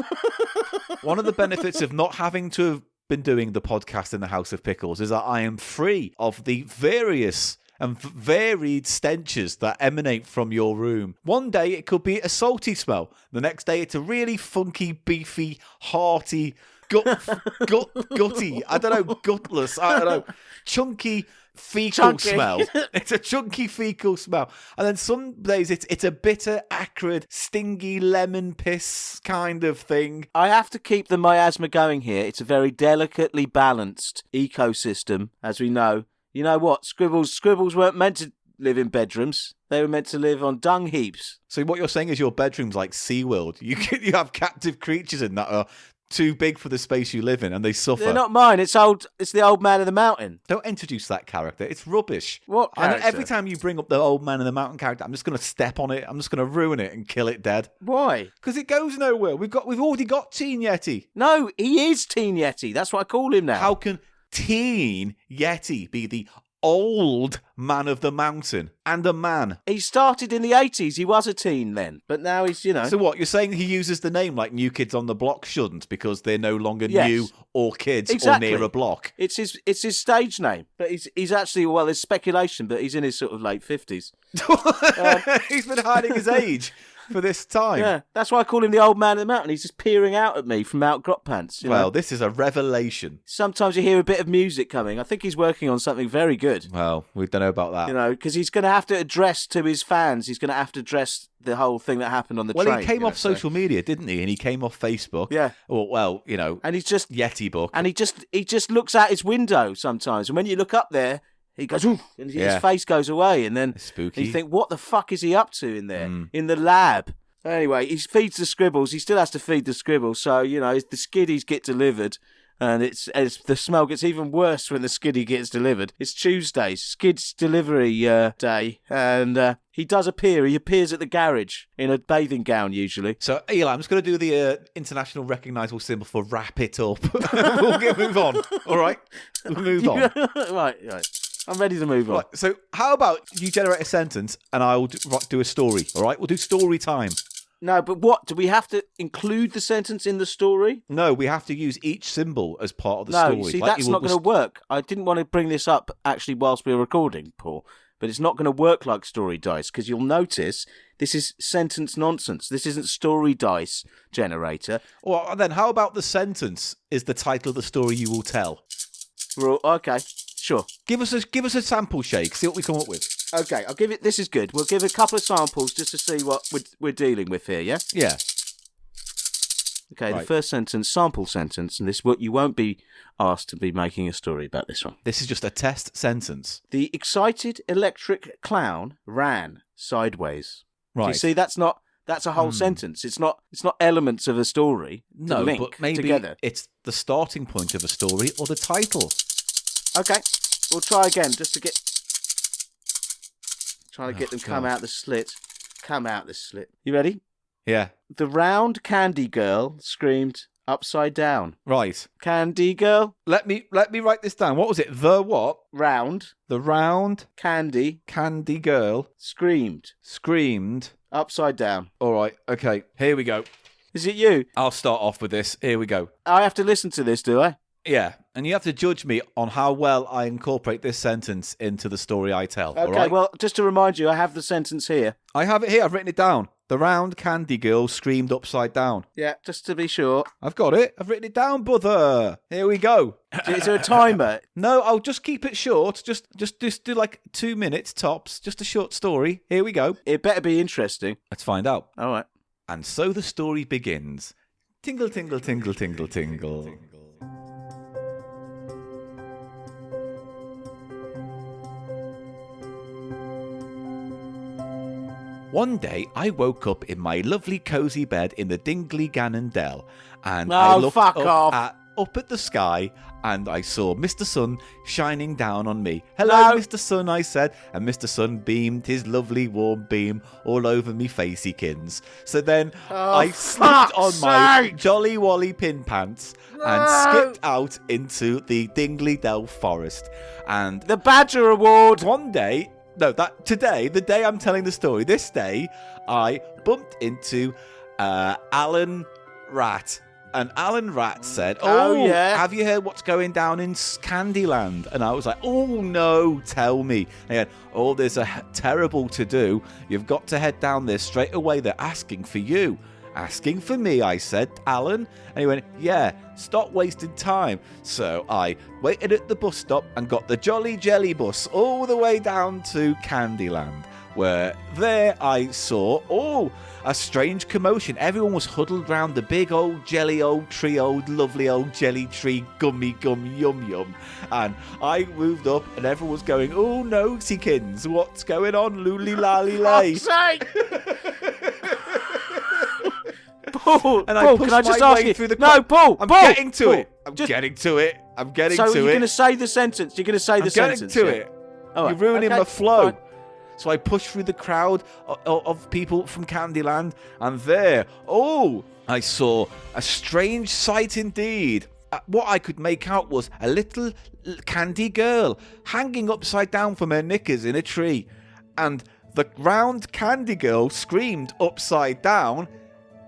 [SPEAKER 2] One of the benefits of not having to have been doing the podcast in the House of Pickles is that I am free of the various and varied stenches that emanate from your room. One day it could be a salty smell. The next day it's a really funky, beefy, hearty, gutty, I don't know, gutless, I don't know, chunky fecal
[SPEAKER 1] Chunky.
[SPEAKER 2] smell. It's a chunky fecal smell. And then some days it's a bitter, acrid, stingy lemon piss kind of thing.
[SPEAKER 1] I have to keep the miasma going here. It's a very delicately balanced ecosystem, as we know. You know what? Scribbles weren't meant to live in bedrooms. They were meant to live on dung heaps.
[SPEAKER 2] So what you're saying is your bedroom's like SeaWorld. You have captive creatures in that are too big for the space you live in, and they suffer.
[SPEAKER 1] They're not mine. It's the old man of the mountain.
[SPEAKER 2] Don't introduce that character. It's rubbish.
[SPEAKER 1] What
[SPEAKER 2] And
[SPEAKER 1] character?
[SPEAKER 2] every time you bring up the old man in the mountain character, I'm just going to step on it. I'm just going to ruin it and kill it dead.
[SPEAKER 1] Why?
[SPEAKER 2] Because it goes nowhere. We've already got Teen Yeti.
[SPEAKER 1] No, he is Teen Yeti. That's what I call him now.
[SPEAKER 2] How can Teen Yeti be the old man of the mountain and a man?
[SPEAKER 1] He started in the 80s. He was a teen then, but now he's,
[SPEAKER 2] So what, you're saying he uses the name like New Kids on the Block shouldn't because they're no longer
[SPEAKER 1] Yes.
[SPEAKER 2] new or kids
[SPEAKER 1] Exactly.
[SPEAKER 2] or near a block?
[SPEAKER 1] It's his stage name, but he's actually, well, there's speculation, but he's in his sort of late 50s.
[SPEAKER 2] He's been hiding his age for this time.
[SPEAKER 1] Yeah, that's why I call him the old man of the mountain. He's just peering out at me from out grot pants. You know?
[SPEAKER 2] Well, this is a revelation.
[SPEAKER 1] Sometimes you hear a bit of music coming. I think he's working on something very good.
[SPEAKER 2] Well, we don't know about that.
[SPEAKER 1] You know, because he's going to have to address to his fans. He's going to have to address the whole thing that happened on the train.
[SPEAKER 2] Well, he came
[SPEAKER 1] you know,
[SPEAKER 2] off social media, didn't he? And he came off Facebook.
[SPEAKER 1] Yeah.
[SPEAKER 2] Well,
[SPEAKER 1] and he's just
[SPEAKER 2] Yeti book.
[SPEAKER 1] and he just looks out his window sometimes, and when you look up there, he goes, ooh, and
[SPEAKER 2] Yeah.
[SPEAKER 1] his face goes away, and then
[SPEAKER 2] It's spooky.
[SPEAKER 1] you think, what the fuck is he up to in there in the lab? Anyway, he feeds the scribbles. He still has to feed the scribbles, so the skiddies get delivered. And the smell gets even worse when the skiddy gets delivered. It's Tuesday, skid's delivery day, and he does appear. He appears at the garage in a bathing gown, usually.
[SPEAKER 2] So, Eli, I'm just going to do the international recognisable symbol for wrap it up. We'll move on, all right? We'll move on.
[SPEAKER 1] right. I'm ready to move on.
[SPEAKER 2] Right, so how about you generate a sentence and I'll do a story, all right? We'll do story time.
[SPEAKER 1] No, but what? Do we have to include the sentence in the story?
[SPEAKER 2] No, we have to use each symbol as part of the
[SPEAKER 1] No,
[SPEAKER 2] story.
[SPEAKER 1] you see,
[SPEAKER 2] Like
[SPEAKER 1] that's
[SPEAKER 2] you
[SPEAKER 1] not
[SPEAKER 2] would
[SPEAKER 1] going to work. I didn't want to bring this up actually whilst we were recording, Paul, but it's not going to work like story dice because you'll notice this is sentence nonsense. This isn't story dice generator.
[SPEAKER 2] Well, then how about the sentence is the title of the story you will tell?
[SPEAKER 1] Okay, sure.
[SPEAKER 2] Give us a sample shake. See what we come up with.
[SPEAKER 1] Okay, I'll give it. This is good. We'll give a couple of samples just to see what we're dealing with here. Yeah.
[SPEAKER 2] Yeah.
[SPEAKER 1] Okay.
[SPEAKER 2] Right.
[SPEAKER 1] The first sentence, sample sentence, and you won't be asked to be making a story about this one.
[SPEAKER 2] This is just a test sentence.
[SPEAKER 1] The excited electric clown ran sideways.
[SPEAKER 2] Right.
[SPEAKER 1] You see, that's a whole sentence. It's not elements of a story to
[SPEAKER 2] No,
[SPEAKER 1] link
[SPEAKER 2] but maybe
[SPEAKER 1] together.
[SPEAKER 2] it's the starting point of a story or the title.
[SPEAKER 1] Okay, we'll try again just to get them
[SPEAKER 2] God.
[SPEAKER 1] come out the slit. Come out the slit. You ready?
[SPEAKER 2] Yeah.
[SPEAKER 1] The round candy girl screamed, upside down.
[SPEAKER 2] Right.
[SPEAKER 1] Candy girl,
[SPEAKER 2] Let me write this down. What was it? The what?
[SPEAKER 1] round,
[SPEAKER 2] The round
[SPEAKER 1] candy,
[SPEAKER 2] girl
[SPEAKER 1] screamed,
[SPEAKER 2] screamed.
[SPEAKER 1] upside down.
[SPEAKER 2] All right. Okay. Here we go.
[SPEAKER 1] Is it you?
[SPEAKER 2] I'll start off with this. Here we go.
[SPEAKER 1] I have to listen to this, do I?
[SPEAKER 2] Yeah, and you have to judge me on how well I incorporate this sentence into the story I tell.
[SPEAKER 1] Okay,
[SPEAKER 2] all right?
[SPEAKER 1] well, just to remind you, I have the sentence here.
[SPEAKER 2] I have it here. I've written it down. The round candy girl screamed upside down.
[SPEAKER 1] Yeah, just to be sure.
[SPEAKER 2] I've got it. I've written it down, brother. Here we go.
[SPEAKER 1] Is there a timer?
[SPEAKER 2] No, I'll just keep it short. Just do like 2 minutes tops. Just a short story. Here we go.
[SPEAKER 1] It better be interesting.
[SPEAKER 2] Let's find out.
[SPEAKER 1] All right.
[SPEAKER 2] And so the story begins. Tingle, tingle, tingle, tingle, tingle. One day, I woke up in my lovely cosy bed in the Dingley Gannon Dell, and I looked
[SPEAKER 1] fuck off.
[SPEAKER 2] up at the sky, and I saw Mr. Sun shining down on me. Hello,
[SPEAKER 1] No.
[SPEAKER 2] Mr. Sun, I said, and Mr. Sun beamed his lovely warm beam all over me facykins. So then I slipped on my
[SPEAKER 1] sake.
[SPEAKER 2] Jolly Wally pin pants and skipped out into the Dingley Dell forest. And
[SPEAKER 1] The Badger Award.
[SPEAKER 2] one day, today, the day I'm telling the story, this day, I bumped into Alan Rat. And Alan Rat said,
[SPEAKER 1] Oh, yeah.
[SPEAKER 2] have you heard what's going down in Candyland? And I was like, oh, no, tell me. And he went, oh, there's a terrible to-do. You've got to head down there straight away. They're asking for you. Asking for me, I said, Alan. And he went, yeah, stop wasting time. So I waited at the bus stop and got the Jolly Jelly bus all the way down to Candyland, where there I saw, a strange commotion. Everyone was huddled round the big old jelly old tree, old lovely old jelly tree, gummy gum yum yum. And I moved up and everyone was going, oh, nosikins, what's going on, looly lally lay?
[SPEAKER 1] Sake. Paul,
[SPEAKER 2] And I
[SPEAKER 1] Paul,
[SPEAKER 2] pushed
[SPEAKER 1] can I just
[SPEAKER 2] my
[SPEAKER 1] ask
[SPEAKER 2] way
[SPEAKER 1] you?
[SPEAKER 2] through the
[SPEAKER 1] No, Paul,
[SPEAKER 2] I'm
[SPEAKER 1] Paul,
[SPEAKER 2] getting to
[SPEAKER 1] Paul,
[SPEAKER 2] it. I'm
[SPEAKER 1] just-
[SPEAKER 2] getting to it. I'm getting
[SPEAKER 1] So
[SPEAKER 2] to
[SPEAKER 1] you're
[SPEAKER 2] it.
[SPEAKER 1] going to say the sentence. You're going to say the
[SPEAKER 2] I'm
[SPEAKER 1] sentence.
[SPEAKER 2] getting to
[SPEAKER 1] yeah?
[SPEAKER 2] it.
[SPEAKER 1] All
[SPEAKER 2] You're
[SPEAKER 1] right,
[SPEAKER 2] ruining
[SPEAKER 1] okay,
[SPEAKER 2] my flow.
[SPEAKER 1] fine.
[SPEAKER 2] So I pushed through the crowd of people from Candyland, and there, I saw a strange sight indeed. What I could make out was a little candy girl hanging upside down from her knickers in a tree. And the round candy girl screamed upside down,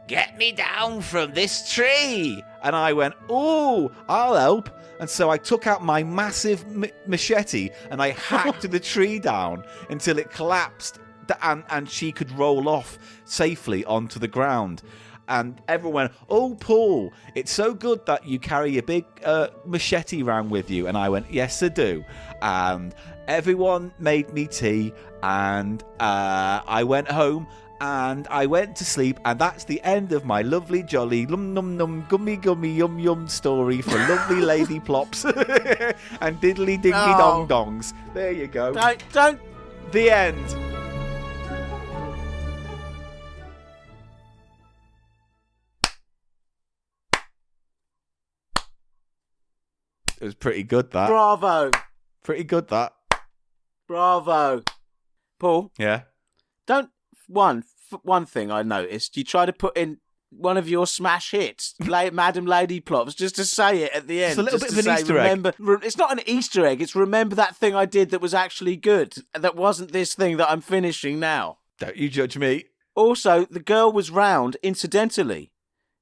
[SPEAKER 2] "Get me down from this tree!" And I went, "Oh, I'll help." And so I took out my massive machete and I hacked the tree down until it collapsed and she could roll off safely onto the ground. And everyone went, "Oh, Paul, it's so good that you carry a big machete around with you." And I went, "Yes, I do." And everyone made me tea and I went home and I went to sleep, and that's the end of my lovely jolly lum num num gummy gummy yum yum story for lovely lady plops and diddly diggly dong dongs. There you go.
[SPEAKER 1] Don't.
[SPEAKER 2] The end. It was pretty good, that.
[SPEAKER 1] Bravo.
[SPEAKER 2] Pretty good, that.
[SPEAKER 1] Bravo. Paul,
[SPEAKER 2] Yeah.
[SPEAKER 1] don't. One thing I noticed, you try to put in one of your smash hits, Madam Lady Plops, just to say it at the end.
[SPEAKER 2] It's a little
[SPEAKER 1] just
[SPEAKER 2] bit
[SPEAKER 1] to
[SPEAKER 2] of an
[SPEAKER 1] say,
[SPEAKER 2] Easter egg.
[SPEAKER 1] remember, it's not an Easter egg, it's remember that thing I did that was actually good. That wasn't this thing that I'm finishing now.
[SPEAKER 2] Don't you judge me.
[SPEAKER 1] Also, the girl was round, incidentally.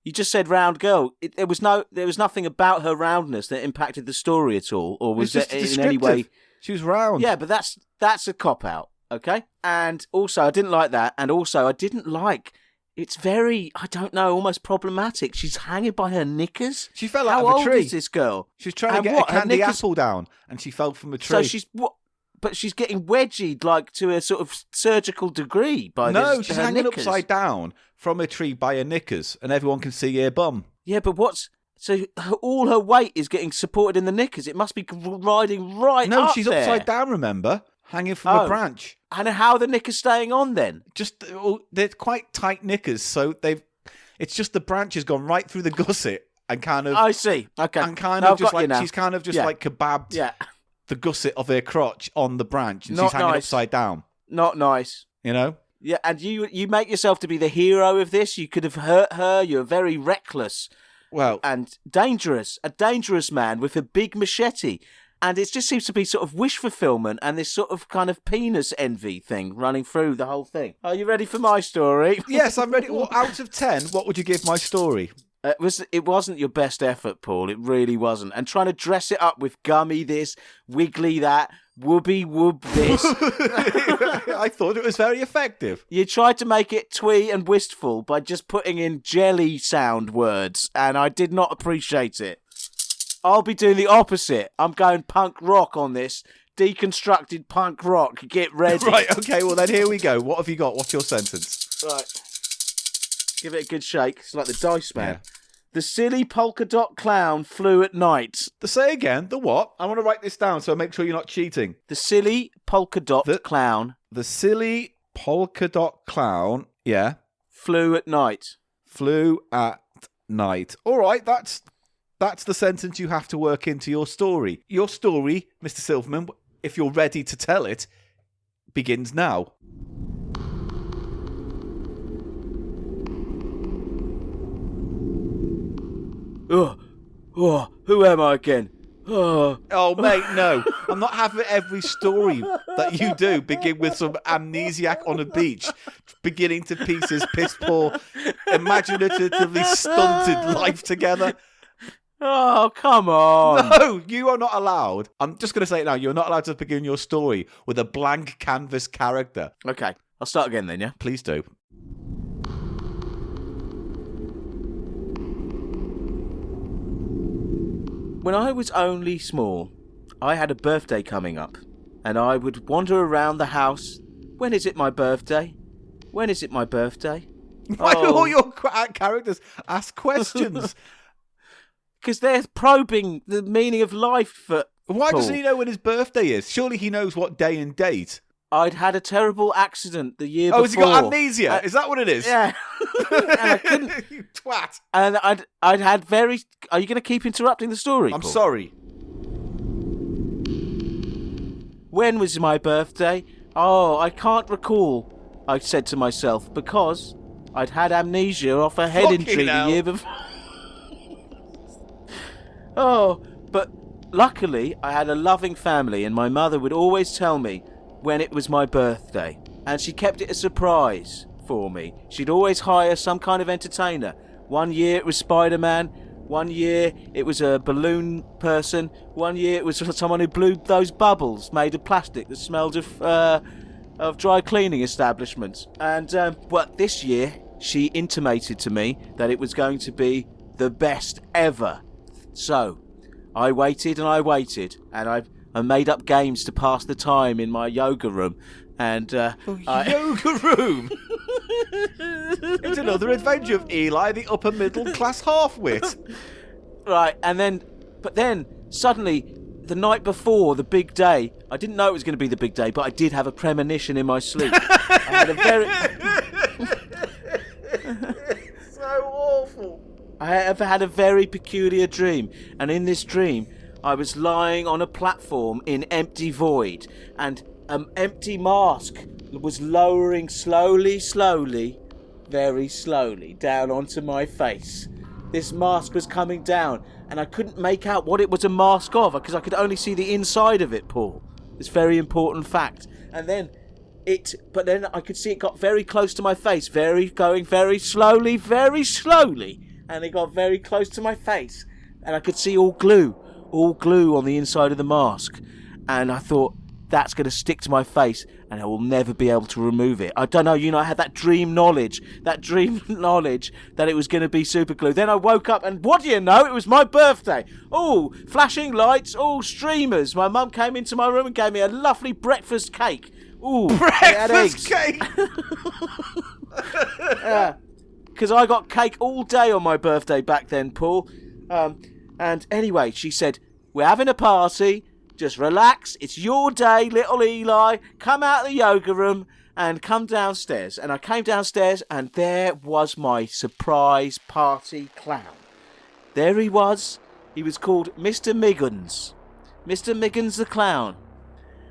[SPEAKER 1] You just said round girl. There was nothing about her roundness that impacted the story at all, or was
[SPEAKER 2] It's
[SPEAKER 1] it
[SPEAKER 2] just
[SPEAKER 1] in any way...
[SPEAKER 2] descriptive. She was round.
[SPEAKER 1] Yeah, but that's a cop-out, okay? And also, I didn't like that. And also, I didn't like... It's very, I don't know, almost problematic. She's hanging by her knickers.
[SPEAKER 2] She fell
[SPEAKER 1] How
[SPEAKER 2] out of a
[SPEAKER 1] old
[SPEAKER 2] tree.
[SPEAKER 1] is this girl?
[SPEAKER 2] She was trying to
[SPEAKER 1] And
[SPEAKER 2] get
[SPEAKER 1] what,
[SPEAKER 2] a
[SPEAKER 1] her
[SPEAKER 2] candy
[SPEAKER 1] knickers-
[SPEAKER 2] apple down, and she fell from a tree.
[SPEAKER 1] So she's... But she's getting wedgied, like, to a sort of surgical degree by
[SPEAKER 2] No,
[SPEAKER 1] this,
[SPEAKER 2] she's
[SPEAKER 1] her
[SPEAKER 2] hanging
[SPEAKER 1] knickers.
[SPEAKER 2] upside down from a tree by her knickers, and everyone can see her bum.
[SPEAKER 1] Yeah, but so all her weight is getting supported in the knickers. It must be riding right
[SPEAKER 2] No,
[SPEAKER 1] up
[SPEAKER 2] she's
[SPEAKER 1] there.
[SPEAKER 2] upside down, remember? Hanging from a
[SPEAKER 1] Oh.
[SPEAKER 2] branch.
[SPEAKER 1] And how are the knickers staying on then?
[SPEAKER 2] Just, they're quite tight knickers, so it's just the branch has gone right through the gusset and kind of...
[SPEAKER 1] I see. Okay.
[SPEAKER 2] And kind
[SPEAKER 1] No,
[SPEAKER 2] of
[SPEAKER 1] I've
[SPEAKER 2] just
[SPEAKER 1] got you
[SPEAKER 2] like,
[SPEAKER 1] now.
[SPEAKER 2] she's kind of just
[SPEAKER 1] Yeah.
[SPEAKER 2] like kebabbed
[SPEAKER 1] Yeah,
[SPEAKER 2] the gusset of her crotch on the branch, and
[SPEAKER 1] Not
[SPEAKER 2] she's hanging
[SPEAKER 1] nice.
[SPEAKER 2] upside down,
[SPEAKER 1] not nice.
[SPEAKER 2] you know?
[SPEAKER 1] Yeah, and you make yourself to be the hero of this. You could have hurt her. You're very reckless.
[SPEAKER 2] Well,
[SPEAKER 1] and dangerous. A dangerous man with a big machete. And it just seems to be sort of wish fulfillment and this sort of kind of penis envy thing running through the whole thing. Are you ready for my story?
[SPEAKER 2] yes, I'm ready. Well, out of 10, what would you give my story?
[SPEAKER 1] It wasn't your best effort, Paul. It really wasn't. And trying to dress it up with gummy this, wiggly that, whoopy whoop this.
[SPEAKER 2] I thought it was very effective.
[SPEAKER 1] You tried to make it twee and wistful by just putting in jelly sound words, and I did not appreciate it. I'll be doing the opposite. I'm going punk rock on this. Deconstructed punk rock. Get ready.
[SPEAKER 2] Right, okay, well then here we go. What have you got? What's your sentence?
[SPEAKER 1] Right. Give it a good shake. It's like the Dice Man.
[SPEAKER 2] Yeah.
[SPEAKER 1] The silly polka dot clown flew at night.
[SPEAKER 2] Say again, the what? I want to write this down so I make sure you're not cheating.
[SPEAKER 1] The silly polka dot clown.
[SPEAKER 2] The silly polka dot clown, yeah.
[SPEAKER 1] Flew at night.
[SPEAKER 2] Flew at night. All right, that's the sentence you have to work into your story. Your story, Mr. Silverman, if you're ready to tell it, begins now.
[SPEAKER 1] Who am I again?
[SPEAKER 2] Oh, mate, no. I'm not having every story that you do begin with some amnesiac on a beach, beginning to pieces, piss poor, imaginatively stunted life together.
[SPEAKER 1] Oh, come on.
[SPEAKER 2] No, you are not allowed. I'm just going to say it now. You're not allowed to begin your story with a blank canvas character.
[SPEAKER 1] Okay, I'll start again then, yeah?
[SPEAKER 2] Please do.
[SPEAKER 1] When I was only small, I had a birthday coming up, and I would wander around the house. When is it my birthday? When is it my birthday?
[SPEAKER 2] Why do all your characters ask questions?
[SPEAKER 1] Because they're probing the meaning of life for
[SPEAKER 2] Why
[SPEAKER 1] Paul.
[SPEAKER 2] doesn't he know when his birthday is? Surely he knows what day and date.
[SPEAKER 1] I'd had a terrible accident the year before.
[SPEAKER 2] Oh, has he got amnesia? Is that what it is?
[SPEAKER 1] Yeah. And I couldn't...
[SPEAKER 2] You twat.
[SPEAKER 1] And I'd had very... Are you going to keep interrupting the story,
[SPEAKER 2] I'm
[SPEAKER 1] Paul?
[SPEAKER 2] sorry.
[SPEAKER 1] When was my birthday? Oh, I can't recall, I said to myself, because I'd had amnesia off a head injury the year before. Oh, but luckily I had a loving family and my mother would always tell me when it was my birthday. And she kept it a surprise for me. She'd always hire some kind of entertainer. One year it was Spider-Man. One year it was a balloon person. One year it was someone who blew those bubbles made of plastic that smelled of dry cleaning establishments. And but this year she intimated to me that it was going to be the best ever. So I waited and I waited, and I made up games to pass the time in my yoga room. And
[SPEAKER 2] yoga room? It's another adventure of Eli, the upper middle class half-wit.
[SPEAKER 1] Right, but then suddenly the night before the big day, I didn't know it was going to be the big day, but I did have a premonition in my sleep. I had a very
[SPEAKER 2] So awful.
[SPEAKER 1] I have had a very peculiar dream, and in this dream I was lying on a platform in empty void, and an empty mask was lowering slowly, very slowly, down onto my face. This mask was coming down, and I couldn't make out what it was a mask of, because I could only see the inside of it, Paul. This very important fact. And then I could see it got very close to my face, going very slowly, and it got very close to my face, and I could see all glue on the inside of the mask, and I thought, that's going to stick to my face and I will never be able to remove it. I don't know, I had that dream knowledge that it was going to be super glue. Then I woke up and what do you know, it was my birthday. Oh, flashing lights, streamers. My mum came into my room and gave me a lovely breakfast cake. Ooh,
[SPEAKER 2] breakfast cake?
[SPEAKER 1] Because I got cake all day on my birthday back then, Paul. And anyway, she said, we're having a party. Just relax. It's your day, little Eli. Come out of the yoga room and come downstairs. And I came downstairs and there was my surprise party clown. There he was. He was called Mr. Miggins. Mr. Miggins the clown.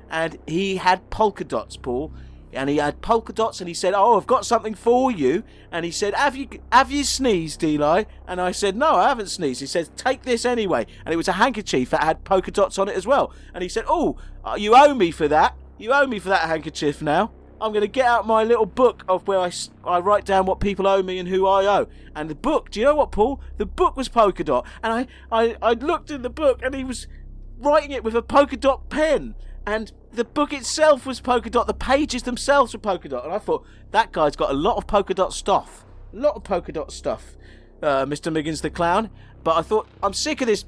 [SPEAKER 1] And he had polka dots, Paul. and he had polka dots, and he said, "Oh, I've got something for you." And he said, "Have you sneezed, Eli?" And I said, "No, I haven't sneezed." He said, "Take this anyway." And it was a handkerchief that had polka dots on it as well. And he said, "Oh, you owe me for that. You owe me for that handkerchief now. I'm going to get out my little book of where I write down what people owe me and who I owe." And the book, do you know what, Paul? The book was polka dot. And I looked in the book, and he was writing it with a polka dot pen. And the book itself was polka dot. The pages themselves were polka dot. And I thought, that guy's got a lot of polka dot stuff. A lot of polka dot stuff, Mr. Miggins the Clown. But I thought, I'm sick of this.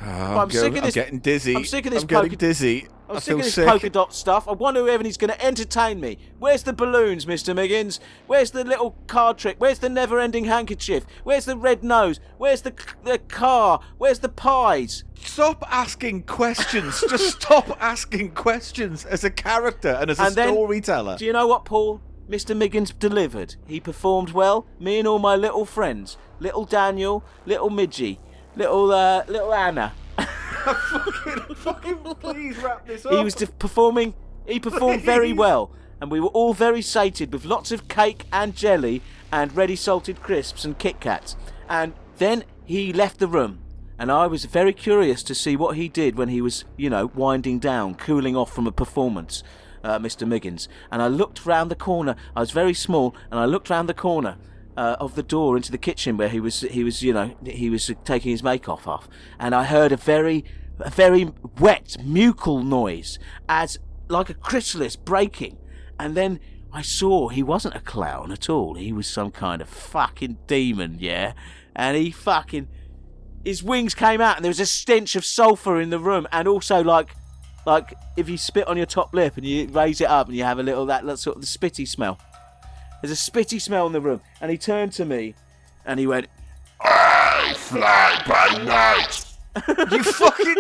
[SPEAKER 2] I'm getting dizzy.
[SPEAKER 1] I'm sick of this.
[SPEAKER 2] I'm getting dizzy.
[SPEAKER 1] I'm sick of this polka dot stuff. I wonder whether he's going to entertain me. Where's the balloons, Mr. Miggins? Where's the little card trick? Where's the never-ending handkerchief? Where's the red nose? Where's the car? Where's the pies?
[SPEAKER 2] Stop asking questions. Just stop asking questions as a character and as a storyteller.
[SPEAKER 1] Do you know what, Paul? Mr. Miggins delivered. He performed well. Me and all my little friends. Little Daniel, little Midgie, little Anna.
[SPEAKER 2] fucking please wrap this up.
[SPEAKER 1] He was performing. He performed very well, and we were all very sated with lots of cake and jelly and ready salted crisps and Kit Kats. And then he left the room, and I was very curious to see what he did when he was, winding down, cooling off from a performance, Mr. Miggins. And I looked round the corner. I was very small, and I looked round the corner of the door into the kitchen where he was taking his make-off off, and I heard a very wet mucal noise, as like a chrysalis breaking, and then I saw he wasn't a clown at all. He was some kind of fucking demon, yeah, and his wings came out, and there was a stench of sulphur in the room, and also like if you spit on your top lip and you raise it up and you have a little that sort of spitty smell. There's a spitty smell in the room. And he turned to me and he went, "I fly by night."
[SPEAKER 2] You fucking...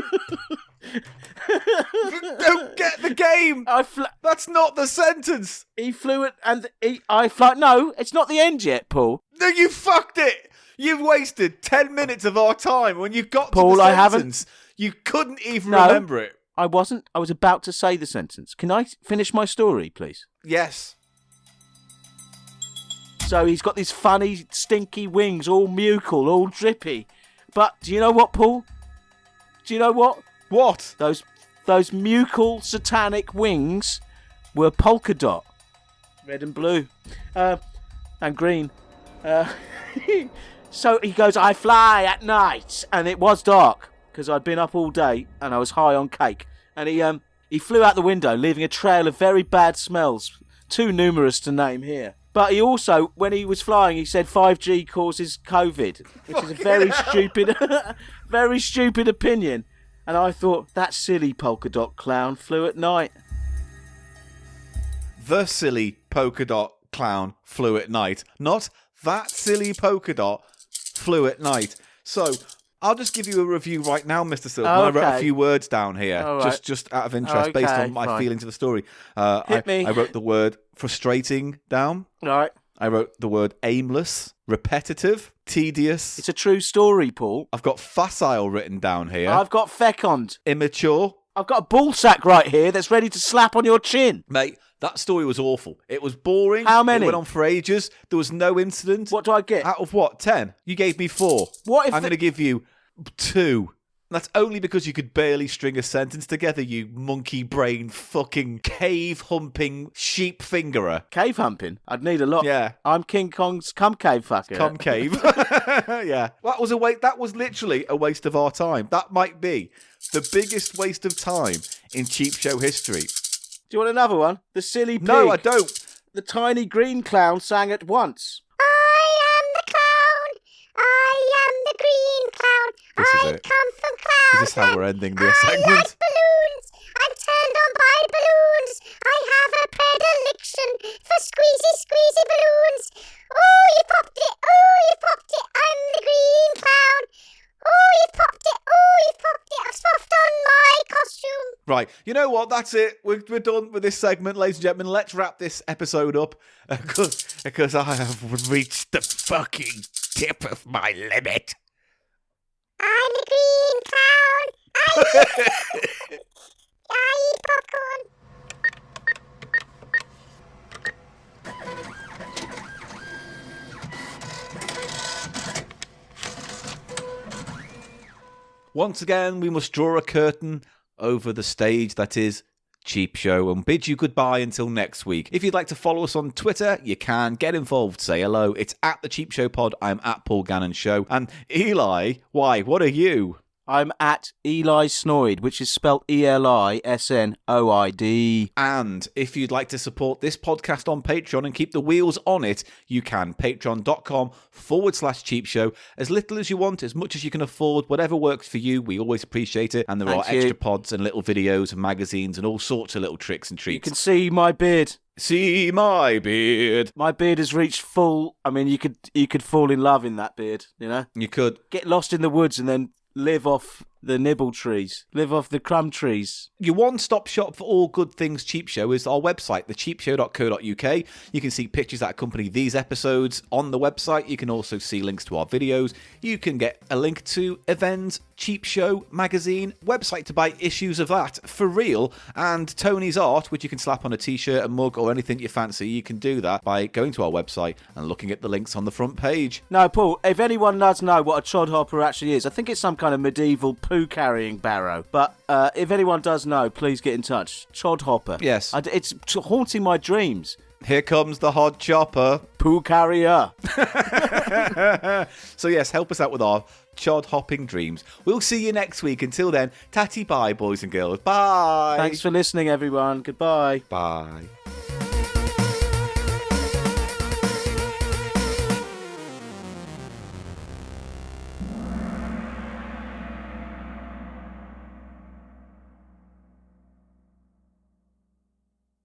[SPEAKER 2] don't get the game. That's not the sentence.
[SPEAKER 1] He flew it and I fly... No, it's not the end yet, Paul.
[SPEAKER 2] No, you fucked it. You've wasted 10 minutes of our time when you got
[SPEAKER 1] Paul,
[SPEAKER 2] to the
[SPEAKER 1] I
[SPEAKER 2] sentence. You couldn't even remember it.
[SPEAKER 1] I wasn't. I was about to say the sentence. Can I finish my story, please?
[SPEAKER 2] Yes.
[SPEAKER 1] So he's got these funny, stinky wings, all mucal, all drippy. But do you know what, Paul? Do you know what?
[SPEAKER 2] What?
[SPEAKER 1] Those mucal, satanic wings were polka dot. Red and blue. And green. So he goes, "I fly at night." And it was dark, because I'd been up all day and I was high on cake. And he flew out the window, leaving a trail of very bad smells, too numerous to name here. But he also, when he was flying, he said 5G causes COVID, which is a very stupid opinion. And I thought, that silly polka dot clown flew at night.
[SPEAKER 2] The silly polka dot clown flew at night. Not that silly polka dot flew at night. So I'll just give you a review right now, Mr. Silverman.
[SPEAKER 1] Okay.
[SPEAKER 2] I wrote a few words down here,
[SPEAKER 1] right.
[SPEAKER 2] just out of interest, based on my feelings of the story.
[SPEAKER 1] Hit me.
[SPEAKER 2] I wrote the word frustrating down.
[SPEAKER 1] All right.
[SPEAKER 2] I wrote the word aimless, repetitive, tedious.
[SPEAKER 1] It's a true story, Paul.
[SPEAKER 2] I've got facile written down here.
[SPEAKER 1] I've got fecund.
[SPEAKER 2] Immature.
[SPEAKER 1] I've got a ball sack right here that's ready to slap on your chin.
[SPEAKER 2] Mate, that story was awful. It was boring.
[SPEAKER 1] How many?
[SPEAKER 2] It went on for ages. There was no incident.
[SPEAKER 1] What do I get?
[SPEAKER 2] Out of what? 10? You gave me 4.
[SPEAKER 1] What if
[SPEAKER 2] I'm going to give you 2. That's only because you could barely string a sentence together, you monkey brain fucking cave humping sheep fingerer.
[SPEAKER 1] Cave humping? I'd need a lot.
[SPEAKER 2] Yeah.
[SPEAKER 1] I'm King Kong's cum cave fucker.
[SPEAKER 2] Cum cave. Yeah. That was literally a waste of our time. That might be the biggest waste of time in cheap show history.
[SPEAKER 1] Do you want another one? The silly pig.
[SPEAKER 2] No, I don't.
[SPEAKER 1] The tiny green clown sang at once.
[SPEAKER 3] I am the clown. I am the green clown.
[SPEAKER 2] This is
[SPEAKER 3] I
[SPEAKER 2] it.
[SPEAKER 3] come from clouds.
[SPEAKER 2] Is this how we're ending this
[SPEAKER 3] I
[SPEAKER 2] segment?
[SPEAKER 3] like balloons. I'm turned on by balloons. I have a predilection for squeezy balloons. Oh, you popped it. Oh, you popped it. I'm the green clown. Oh, you popped it. Oh, you popped it. I've stuffed on my costume.
[SPEAKER 2] Right, you know what? That's it. We're done with this segment, ladies and gentlemen. Let's wrap this episode up because I have reached the fucking tip of my limit.
[SPEAKER 3] I'm the green clown. I eat popcorn.
[SPEAKER 2] Once again, we must draw a curtain over the stage that is Cheap Show and bid you goodbye until next week. If you'd like to follow us on Twitter, you can. Get involved, say hello. It's at the Cheap Show Pod. I'm at Paul Gannon Show. And Eli, why, what are you?
[SPEAKER 1] I'm at Eli Snoid, which is spelt ELISNOID.
[SPEAKER 2] And if you'd like to support this podcast on Patreon and keep the wheels on it, you can. Patreon.com/Cheap Show. As little as you want, as much as you can afford, whatever works for you. We always appreciate it. And there are extra pods and little videos and magazines and all sorts of little tricks and treats.
[SPEAKER 1] You can see my beard.
[SPEAKER 2] See my beard.
[SPEAKER 1] My beard has reached full. I mean, you could fall in love in that beard, you know?
[SPEAKER 2] You could.
[SPEAKER 1] Get lost in the woods and then live off the nibble trees, live off the crumb trees.
[SPEAKER 2] Your one-stop shop for all good things Cheap Show is our website, thecheapshow.co.uk. You can see pictures that accompany these episodes on the website. You can also see links to our videos. You can get a link to Events, Cheap Show magazine, website to buy issues of that for real, and Tony's art, which you can slap on a t-shirt, a mug, or anything you fancy. You can do that by going to our website and looking at the links on the front page.
[SPEAKER 1] No, Paul, if anyone does know what a chodhopper actually is, I think it's some kind of medieval poo-carrying barrow. But if anyone does know, please get in touch. Chodhopper.
[SPEAKER 2] Yes.
[SPEAKER 1] It's haunting my dreams.
[SPEAKER 2] Here comes the hod chopper.
[SPEAKER 1] Poo carrier.
[SPEAKER 2] So yes, help us out with our chod-hopping dreams. We'll see you next week. Until then, tatty bye, boys and girls. Bye.
[SPEAKER 1] Thanks for listening, everyone. Goodbye.
[SPEAKER 2] Bye.